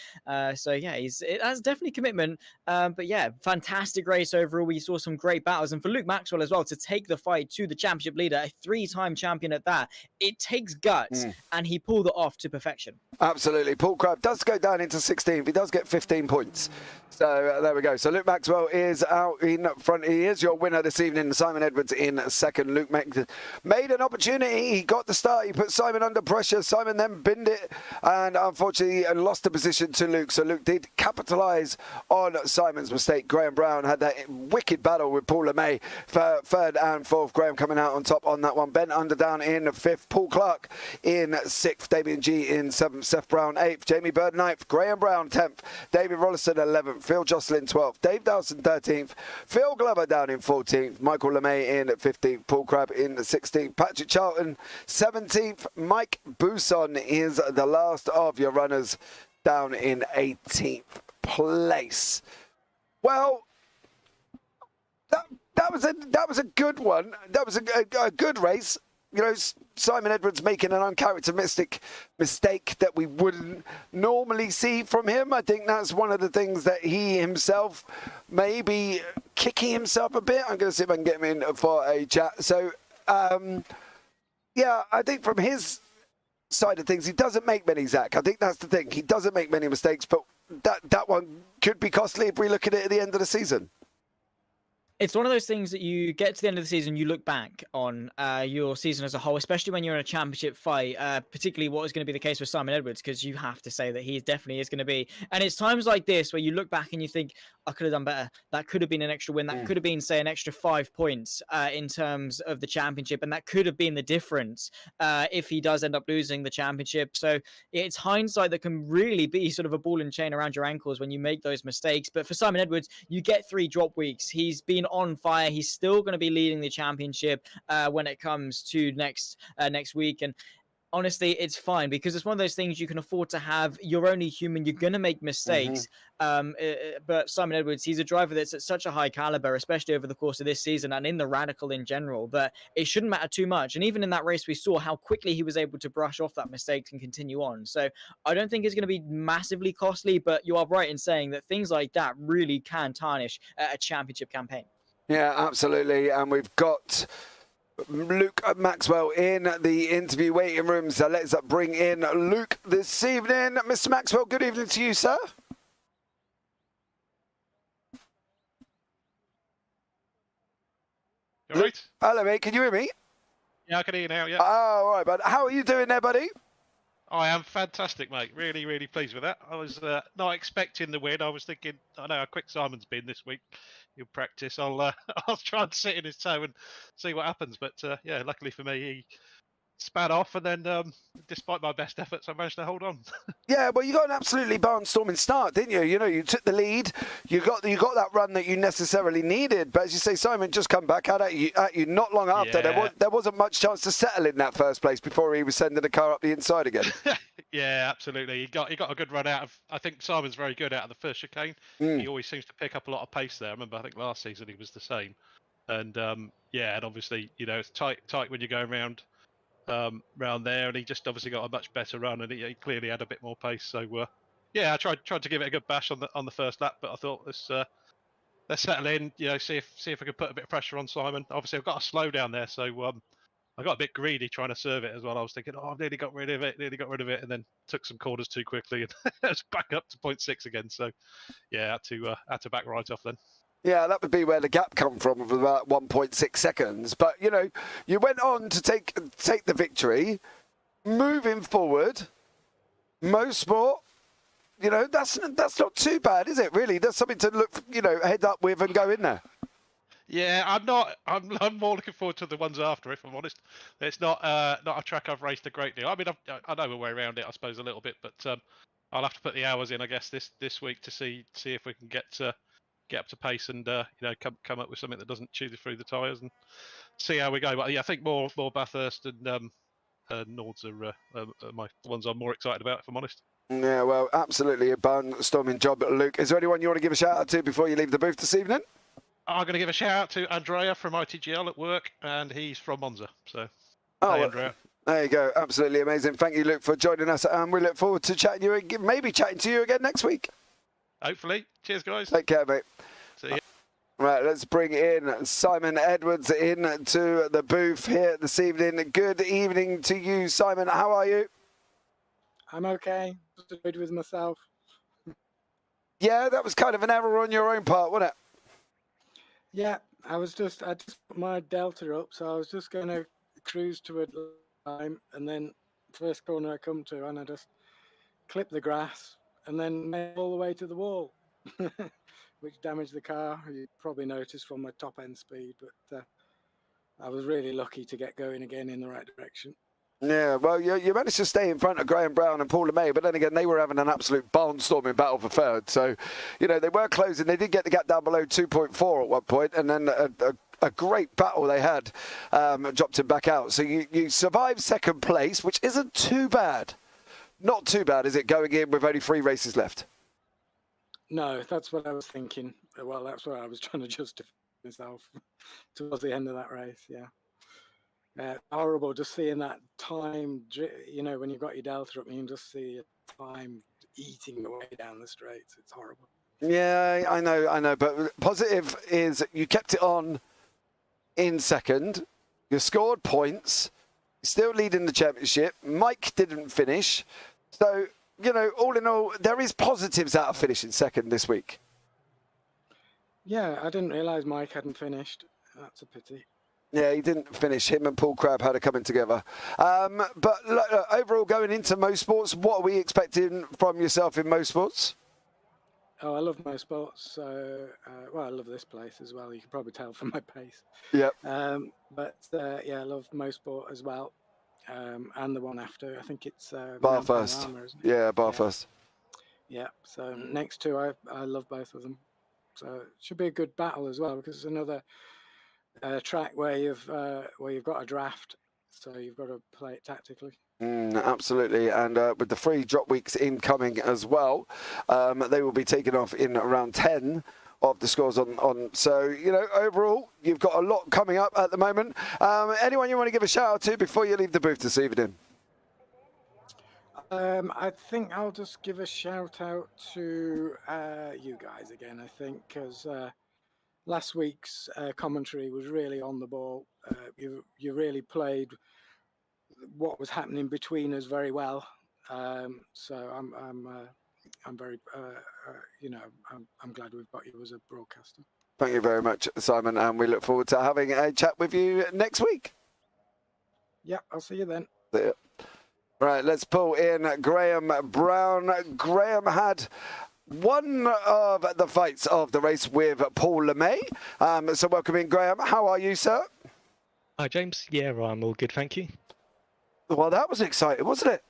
Speaker 2: So yeah, that's definitely commitment. But yeah, fantastic race overall. We saw some great battles, and for Luke Maxwell as well to take the fight to the championship leader, a 3-time champion at that. It takes guts, and he pulled it off to perfection.
Speaker 1: Absolutely. Paul Crabb does go down into 16th. He does get 15 points. So there we go. So Luke Maxwell is out in front. He is your winner this evening. Simon Edwards in second. Luke made an opportunity. He got the start. He put Simon under pressure. Simon then binned it and unfortunately lost the position to Luke. So Luke did capitalise on Simon's mistake. Graham Brown had that wicked battle with Paul LeMay for third and fourth. Graham coming out on top on that one. Ben Underdown in fifth. Paul Clark in sixth. Damien G in seventh. Seth Brown 8th, Jamie Bird 9th, Graham Brown 10th, David Rollison 11th, Phil Jocelyn 12th, Dave Dowson 13th, Phil Glover down in 14th, Michael LeMay in 15th, Paul Crabb in 16th, Patrick Charlton 17th, Mike Bousson is the last of your runners down in 18th place. Well, that was a good one. That was a good race. You know, Simon Edwards making an uncharacteristic mistake that we wouldn't normally see from him. I think that's one of the things that he himself may be kicking himself a bit. I'm going to see if I can get him in for a chat. So, yeah, I think from his side of things, he doesn't make many, Zach. I think that's the thing. He doesn't make many mistakes, but that one could be costly if we look at it at the end of the season.
Speaker 2: It's one of those things that you get to the end of the season, you look back on your season as a whole, especially when you're in a championship fight, particularly what is going to be the case with Simon Edwards, because you have to say that he definitely is going to be. And it's times like this where you look back and you think, I could have done better. That could have been an extra win. That could have been, say, an extra 5 points in terms of the championship. And that could have been the difference if he does end up losing the championship. So it's hindsight that can really be sort of a ball and chain around your ankles when you make those mistakes. But for Simon Edwards, you get 3 drop weeks. He's been on fire. He's still going to be leading the championship when it comes to next week. And honestly, it's fine because it's one of those things you can afford to have. You're only human. You're going to make mistakes. But Simon Edwards, he's a driver that's at such a high caliber, especially over the course of this season and in the Radical in general, that it shouldn't matter too much. And even in that race, we saw how quickly he was able to brush off that mistake and continue on. So I don't think it's going to be massively costly, but you are right in saying that things like that really can tarnish a championship campaign.
Speaker 1: Yeah, absolutely. And we've got Luke Maxwell in the interview waiting room. So let's bring in Luke this evening. Mr. Maxwell, good evening to you, sir.
Speaker 3: All right.
Speaker 1: Hello, mate. Can you hear me?
Speaker 3: Yeah, I can hear you now, yeah.
Speaker 1: Oh, all right, bud. How are you doing there, buddy?
Speaker 3: I am fantastic, mate. Really, really pleased with that. I was not expecting the win. I was thinking, I know how quick Simon's been this week. He'll practice. I'll I'll try and sit in his toe and see what happens. But yeah, luckily for me, he spat off, and then despite my best efforts, I managed to hold on.
Speaker 1: Yeah, well, you got an absolutely barnstorming start, didn't you? You know, you took the lead. You got that run that you necessarily needed. But as you say, Simon just come back at you not long after.
Speaker 3: Yeah.
Speaker 1: There wasn't much chance to settle in that first place before he was sending the car up the inside again.
Speaker 3: Yeah, absolutely. He got a good run out of. I think Simon's very good out of the first chicane. He always seems to pick up a lot of pace there. I remember, I think last season he was the same. And yeah, and obviously, you know, it's tight when you're going around there, and he just obviously got a much better run, and he clearly had a bit more pace. So yeah, I tried to give it a good bash on the first lap, but I thought let's settle in, you know, see if I could put a bit of pressure on Simon. Obviously, I've got a slow down there, so I got a bit greedy trying to serve it as well. I was thinking, I've nearly got rid of it, and then took some corners too quickly, and it was back up to 0.6 again. So yeah, had to back right off then.
Speaker 1: Yeah, that would be where the gap come from of about 1.6 seconds. But, you know, you went on to take the victory. Moving forward, Mosport, you know, that's not too bad, is it, really? There's something to look, you know, head up with and go in there.
Speaker 3: Yeah, I'm more looking forward to the ones after, if I'm honest. It's not a track I've raced a great deal. I mean, I know my way around it, I suppose, a little bit, but I'll have to put the hours in, I guess, this week to see if we can get up to pace and you know, come up with something that doesn't chew through the tyres and see how we go. But yeah, I think more Bathurst and Nords are my ones I'm more excited about, if I'm honest.
Speaker 1: Yeah, well, absolutely a barnstorming job, Luke. Is there anyone you want to give a shout out to before you leave the booth this evening?
Speaker 3: I'm going to give a shout out to Andrea from ITGL at work, and he's from Monza. So,
Speaker 1: Oh,
Speaker 3: hey, Andrea.
Speaker 1: There you go. Absolutely amazing. Thank you, Luke, for joining us. And we look forward to chatting to you again next week.
Speaker 3: Hopefully. Cheers, guys.
Speaker 1: Take care, mate.
Speaker 3: See you.
Speaker 1: Right, let's bring in Simon Edwards into the booth here this evening. Good evening to you, Simon. How are you?
Speaker 4: I'm okay. Just annoyed with myself.
Speaker 1: Yeah, that was kind of an error on your own part, wasn't it?
Speaker 4: Yeah, I just put my delta up, so I was just going to cruise to a time, and then first corner I come to, and I just clip the grass, and then made all the way to the wall, which damaged the car. You probably noticed from my top end speed, but I was really lucky to get going again in the right direction.
Speaker 1: Yeah, well, you managed to stay in front of Graham Brown and Paul LeMay, but then again, they were having an absolute barnstorming battle for third. So, you know, they were closing. They did get the gap down below 2.4 at one point, and then a great battle they had dropped him back out. So you survived second place, which isn't too bad. Not too bad, is it, going in with only 3 races left?
Speaker 4: No, that's what I was thinking. Well, that's what I was trying to justify myself towards the end of that race, yeah. Horrible just seeing that time, you know, when you've got your delta up, you can just see your time eating away down the straights. It's horrible.
Speaker 1: Yeah, I know. But positive is you kept it on in second. You scored points. You're still leading the championship. Mike didn't finish. So, you know, all in all, there is positives out of finishing second this week.
Speaker 4: Yeah, I didn't realise Mike hadn't finished. That's a pity.
Speaker 1: Yeah, he didn't finish. Him and Paul Crabb had a coming together. But overall, going into motorsports, what are we expecting from yourself in motorsports?
Speaker 4: Oh, I love motorsports. So, well, I love this place as well. You can probably tell from my pace.
Speaker 1: Yep.
Speaker 4: But yeah, I love motorsport as well. And the one after, I think it's
Speaker 1: Bathurst. Yeah, Bathurst.
Speaker 4: Yeah. So next two, I love both of them. So it should be a good battle as well, because it's another track where you've got a draft, so you've got to play it tactically.
Speaker 1: Absolutely, and with the 3 drop weeks incoming as well, they will be taken off in around 10 of the scores on. So, you know, overall, you've got a lot coming up at the moment. Anyone you want to give a shout out to before you leave the booth this evening?
Speaker 4: I think I'll just give a shout out to you guys again, I think, because last week's commentary was really on the ball. You really played what was happening between us very well. So I'm very, you know, I'm glad we've got you as a broadcaster.
Speaker 1: Thank you very much, Simon, and we look forward to having a chat with you next week.
Speaker 4: Yeah, I'll see you then.
Speaker 1: See ya. Right, let's pull in Graham Brown. Graham had one of the fights of the race with Paul LeMay. So welcome in, Graham. How are you, sir?
Speaker 5: Hi, James. Yeah, I'm all good, thank you.
Speaker 1: Well, that was exciting, wasn't it?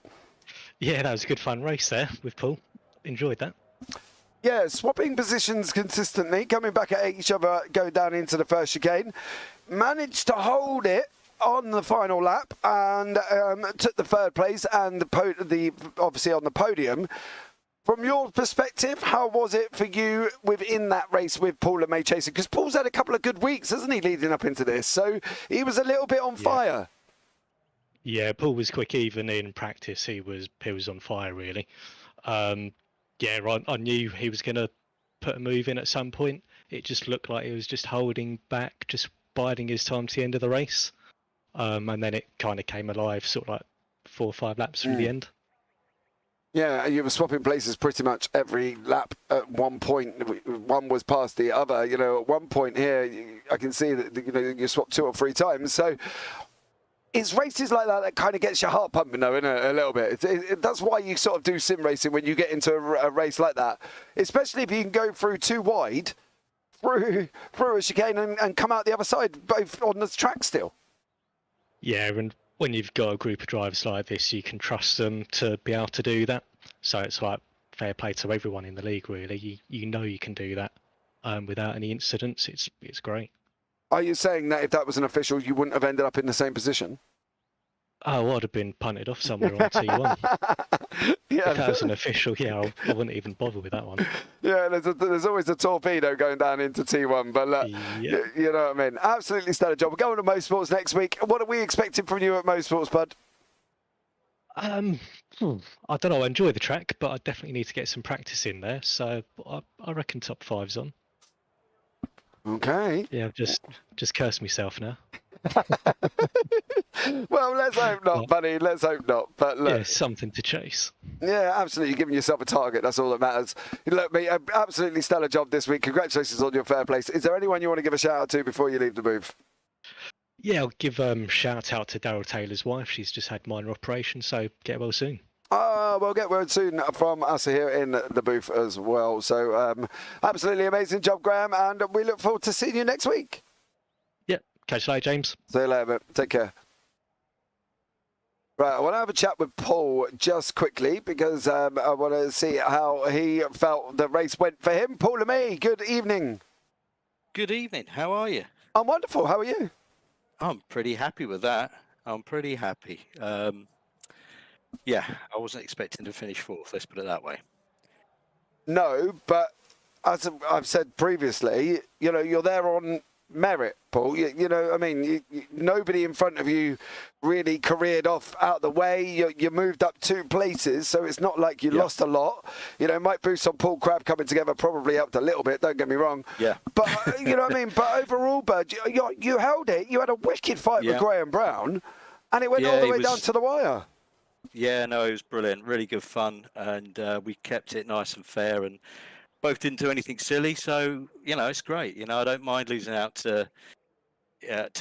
Speaker 5: Yeah, that was a good fun race there with Paul. Enjoyed that.
Speaker 1: Yeah, swapping positions consistently, coming back at each other, going down into the first chicane. Managed to hold it on the final lap and took the 3rd place and obviously on the podium. From your perspective, how was it for you within that race with Paul LeMay chasing? Because Paul's had a couple of good weeks, hasn't he, leading up into this? So he was a little bit on fire.
Speaker 5: Yeah, Paul was quick. Even in practice, he was on fire, really. Yeah, I knew he was going to put a move in at some point. It just looked like he was just holding back, just biding his time to the end of the race. And then it kind of came alive, sort of like 4 or 5 laps from the end.
Speaker 1: Yeah, you were swapping places pretty much every lap at one point. One was past the other. You know, at one point here, I can see that, you know, you swapped 2 or 3 times. So it's races like that that kind of gets your heart pumping, though, isn't it, a little bit? That's why you sort of do sim racing when you get into a race like that, especially if you can go through 2 wide, through a chicane and come out the other side, both on the track still.
Speaker 5: Yeah, and when you've got a group of drivers like this, you can trust them to be able to do that. So it's like fair play to everyone in the league, really. You know you can do that without any incidents. It's great.
Speaker 1: Are you saying that if that was an official, you wouldn't have ended up in the same position?
Speaker 5: Oh, I'd have been punted off somewhere on T1.
Speaker 1: Yeah,
Speaker 5: If that was an official, I wouldn't even bother with that one.
Speaker 1: yeah. There's always a torpedo going down into T1, but look,
Speaker 5: Yeah.
Speaker 1: you know what I mean. Absolutely stellar job. We're going to Motorsports next week. What are we expecting from you at Motorsports, bud?
Speaker 5: I don't know. I enjoy the track, but I definitely need to get some practice in there. So I reckon top five's on.
Speaker 1: Okay.
Speaker 5: Yeah, I've just cursed myself now.
Speaker 1: Well, let's hope not, buddy. Let's hope not. But look,
Speaker 5: Yeah, something to chase.
Speaker 1: yeah, absolutely. You're giving yourself a target. That's all that matters. Look, mate, absolutely stellar job this week. Congratulations on your fair place. Is there anyone you want to give a shout out to before you leave the booth?
Speaker 5: Yeah, I'll give shout out to Daryl Taylor's wife. She's just had minor operation, so get well soon.
Speaker 1: We'll get word soon from us here in the booth as well. So, absolutely amazing job, Graham, and we look forward to seeing you next week.
Speaker 5: Yep. Catch you later, James.
Speaker 1: See you later, mate. Take care. Right, I want to have a chat with Paul just quickly because I want to see how he felt the race went for him. Paul Lemay, good evening.
Speaker 6: Good evening. How are you?
Speaker 1: I'm wonderful. How are you?
Speaker 6: I'm pretty happy with that. I'm pretty happy. Yeah, I wasn't expecting to finish fourth. Let's put it that way.
Speaker 1: No, but as I've said previously, you know, you're there on merit, Paul. You know, I mean, nobody in front of you really careered off out the way. You moved up 2 places, so it's not like you lost a lot. You know, Mike Boost on Paul Crabb coming together probably helped a little bit, don't get me wrong.
Speaker 6: Yeah.
Speaker 1: But, you know what I mean? But overall, Bud, you held it. You had a wicked fight with Graham Brown, and it went all the way down to the wire.
Speaker 6: Yeah, no, it was brilliant. Really good fun, and we kept it nice and fair, and both didn't do anything silly. So, you know, it's great. You know, I don't mind losing out to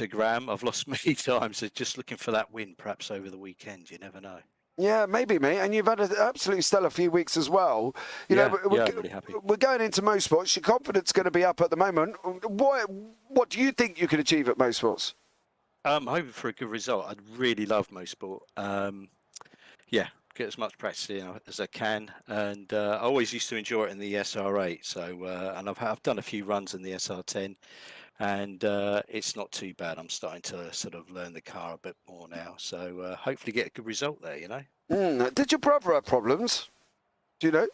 Speaker 6: Graham. I've lost many times. So just looking for that win, perhaps over the weekend. You never know. Yeah,
Speaker 1: maybe, mate. And you've had an absolutely stellar few weeks as well. You know,
Speaker 6: I'm really happy.
Speaker 1: We're going into Motorsports. Your confidence is going to be up at the moment. What do you think you could achieve at Motorsports?
Speaker 6: I'm hoping for a good result. I'd really love Motorsport. Yeah, get as much practice in as I can, and I always used to enjoy it in the SR8. So, and I've done a few runs in the SR10, and it's not too bad. I'm starting to sort of learn the car a bit more now, so hopefully get a good result there. You know.
Speaker 1: Did your brother have problems? Do you know?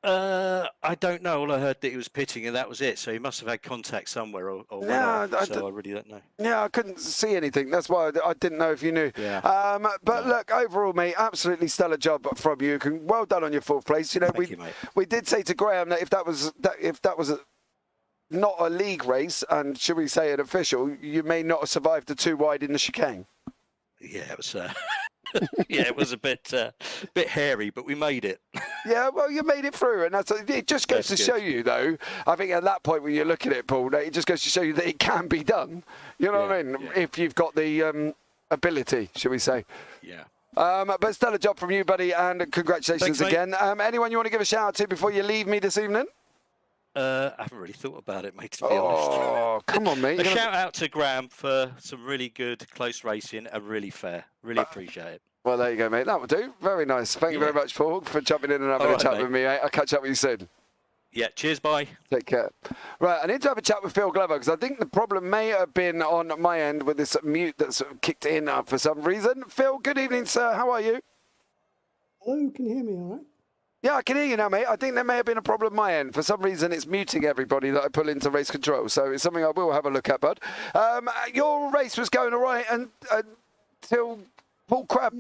Speaker 6: I don't know. All I heard that he was pitting, and that was it. So he must have had contact somewhere, or went off, so I really don't know.
Speaker 1: Yeah, I couldn't see anything. That's why I didn't know if you knew.
Speaker 6: Yeah.
Speaker 1: But look, overall, mate, absolutely stellar job from you. Well done on your 4th place. You know,
Speaker 6: Thank you, mate.
Speaker 1: We did say to Graham that if that was not a league race, and should we say an official, you may not have survived the 2 wide in the chicane.
Speaker 6: Yeah, it was. Yeah, it was a bit hairy, but we made it.
Speaker 1: Yeah, well, you made it through, and it just goes to show you, though. I think at that point when you look at it, Paul, it just goes to show you that it can be done. You know what I mean? Yeah. If you've got the ability, shall we say?
Speaker 6: Yeah.
Speaker 1: But stellar job from you, buddy, and congratulations. Thanks, again. Anyone you want to give a shout out to before you leave me this evening?
Speaker 6: I haven't really thought about it, mate, to be honest.
Speaker 1: Oh, come on, mate.
Speaker 6: A shout out to Graham for some really good, close racing and really fair. Really appreciate it.
Speaker 1: Well, there you go, mate. That will do. Very nice. Thank you very much, Paul, for jumping in and having a chat with me. I'll catch up with you soon.
Speaker 6: Yeah, cheers, bye.
Speaker 1: Take care. Right, I need to have a chat with Phil Glover because I think the problem may have been on my end with this mute that's kicked in for some reason. Phil, good evening, sir. How are you?
Speaker 7: Hello, can you hear me all right?
Speaker 1: Yeah, I can hear you now, mate. I think there may have been a problem on my end. For some reason, it's muting everybody that I pull into race control. So it's something I will have a look at, bud. Your race was going all right until Paul Crabb.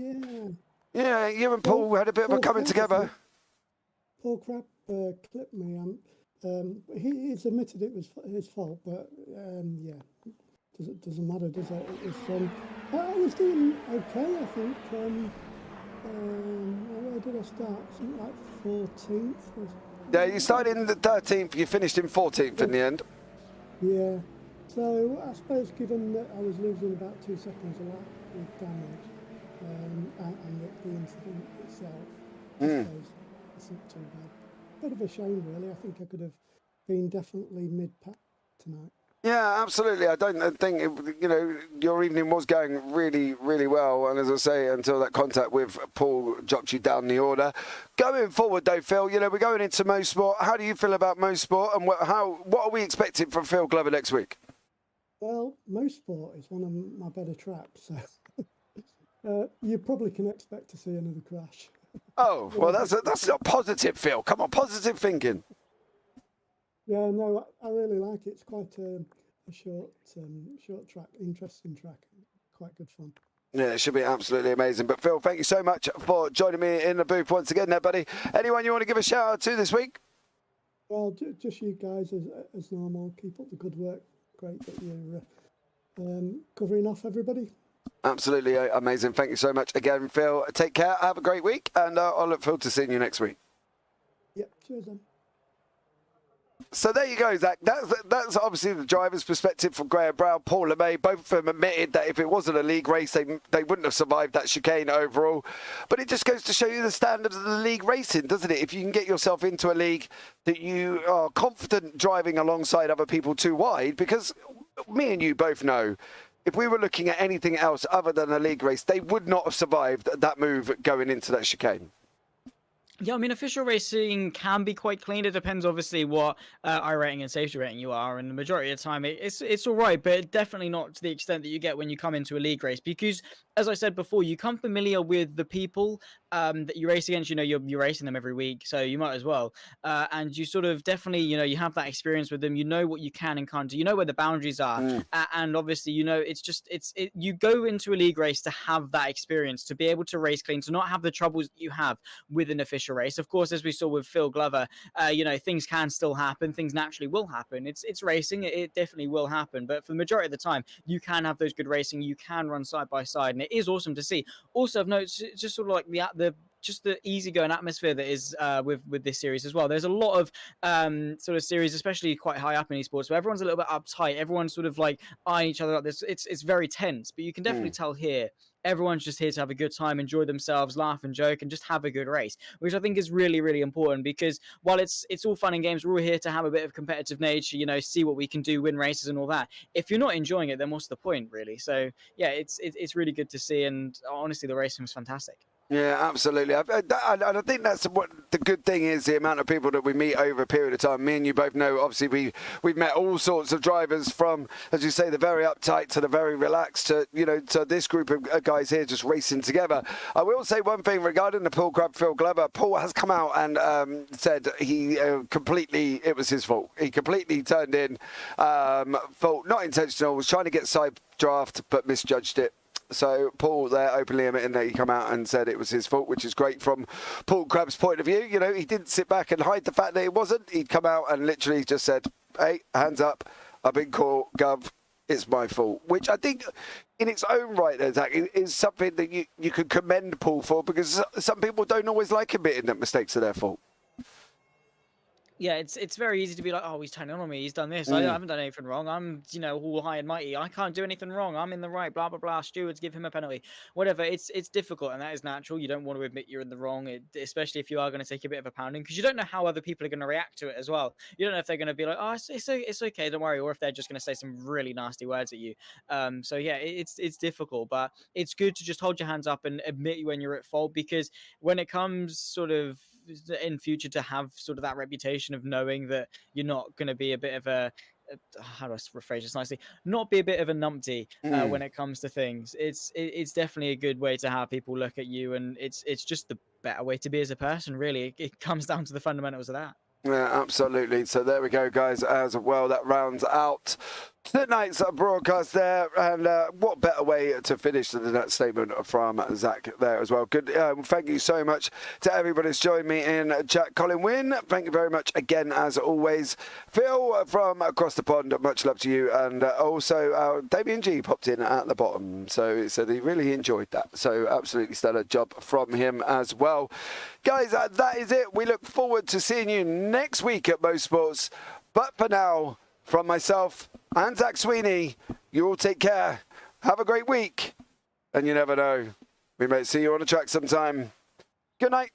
Speaker 1: Yeah, you and Paul had a bit of a coming together.
Speaker 7: Paul Crabb clipped me. He's admitted it was his fault, but yeah, doesn't matter, does it? I was doing okay, I think. Where did I start? Something like 14th.
Speaker 1: Yeah, you started in the 13th, you finished in 14th in the end.
Speaker 7: Yeah, so I suppose given that I was losing about 2 seconds a lap with damage and the incident itself, I suppose it's not too bad. Bit of a shame, really. I think I could have been definitely mid-pack tonight.
Speaker 1: Yeah, absolutely. I don't think, your evening was going really, really well. And as I say, until that contact with Paul dropped you down the order. Going forward, though, Phil, we're going into Motorsport. How do you feel about Motorsport? And what are we expecting from Phil Glover next week?
Speaker 7: Well, Motorsport is one of my better tracks. So You probably can expect to see another crash.
Speaker 1: Oh, well, that's not positive, Phil. Come on, positive thinking.
Speaker 7: Yeah, no, I really like it. It's quite a short track, interesting track, quite good fun.
Speaker 1: Yeah, it should be absolutely amazing. But Phil, thank you so much for joining me in the booth once again there, buddy. Anyone you want to give a shout out to this week?
Speaker 7: Well, just you guys as normal. Keep up the good work. Great that you're covering off everybody.
Speaker 1: Absolutely amazing. Thank you so much again, Phil. Take care. Have a great week. And I'll look forward to seeing you next week.
Speaker 7: Yep, cheers then.
Speaker 1: So there you go, Zach. That's obviously the driver's perspective from Graham Brown, Paul LeMay. Both of them admitted that if it wasn't a league race, they wouldn't have survived that chicane overall. But it just goes to show you the standards of the league racing, doesn't it? If you can get yourself into a league that you are confident driving alongside other people too wide, because me and you both know, if we were looking at anything else other than a league race, they would not have survived that move going into that chicane.
Speaker 2: Yeah, I mean, official racing can be quite clean. It depends, obviously, what iRating and safety rating you are, and the majority of the time, it's all right, but definitely not to the extent that you get when you come into a league race. Because, as I said before, you come familiar with the people that you race against. You know, you're racing them every week, so you might as well. And you sort of definitely, you know, you have that experience with them. You know what you can and can't do. You know where the boundaries are, and obviously, you know, you go into a league race to have that experience, to be able to race clean, to not have the troubles that you have with an official race. Of course, as we saw with Phil Glover, you know, things can still happen. Things naturally will happen. It's racing. It definitely will happen. But for the majority of the time, you can have those good racing. You can run side by side, and it is awesome to see. Also, I've noticed just sort of like the easygoing atmosphere that is with this series as well. There's a lot of sort of series, especially quite high up in esports, where everyone's a little bit uptight. Everyone's sort of like eyeing each other up. It's very tense, but you can definitely tell here everyone's just here to have a good time, enjoy themselves, laugh and joke, and just have a good race, which I think is really, really important. Because while it's all fun and games, we're all here to have a bit of competitive nature, you know, see what we can do, win races and all that. If you're not enjoying it, then what's the point, really? So yeah, it's really good to see, and honestly, the racing was fantastic.
Speaker 1: Yeah, absolutely. And I think that's what the good thing is, the amount of people that we meet over a period of time. Me and you both know, obviously, we've met all sorts of drivers from, as you say, the very uptight to the very relaxed to, you know, to this group of guys here just racing together. I will say one thing regarding the Paul Grab, Phil Glover. Paul has come out and said he it was his fault. He completely turned in fault, not intentional, was trying to get side draft, but misjudged it. So Paul there openly admitting that he come out and said it was his fault, which is great from Paul Crabb's point of view. You know, he didn't sit back and hide the fact that it wasn't. He'd come out and literally just said, hey, hands up, I've been caught, Gov, it's my fault. Which I think in its own right, there, Zach, is something that you could commend Paul for, because some people don't always like admitting that mistakes are their fault.
Speaker 2: Yeah, it's very easy to be like, oh, he's turning on me, he's done this. I haven't done anything wrong. I'm, you know, all high and mighty. I can't do anything wrong. I'm in the right, blah, blah, blah. Stewards give him a penalty. Whatever. It's difficult, and that is natural. You don't want to admit you're in the wrong, especially if you are going to take a bit of a pounding, because you don't know how other people are going to react to it as well. You don't know if they're going to be like, oh, it's okay, don't worry, or if they're just going to say some really nasty words at you. So yeah, it's difficult, but it's good to just hold your hands up and admit when you're at fault, because when it comes sort of in future to have sort of that reputation of knowing that you're not going to be a bit of a how do I rephrase this nicely? Not be a bit of a numpty when it comes to things. It's definitely a good way to have people look at you, and it's just the better way to be as a person. Really, it comes down to the fundamentals of that.
Speaker 1: Yeah, absolutely. So there we go, guys, as well. That rounds out tonight's broadcast there. And what better way to finish than that statement from Zach there as well. Good. Thank you so much to everybody who's joined me in chat. Colin Wynn, thank you very much again, as always. Phil from across the pond, much love to you. And also Damien G popped in at the bottom. So he said he really enjoyed that. So absolutely stellar job from him as well. Guys, that is it. We look forward to seeing you next week at Most Sports. But for now, from myself and Zach Sweeney, you all take care. Have a great week. And you never know, we may see you on the track sometime. Good night.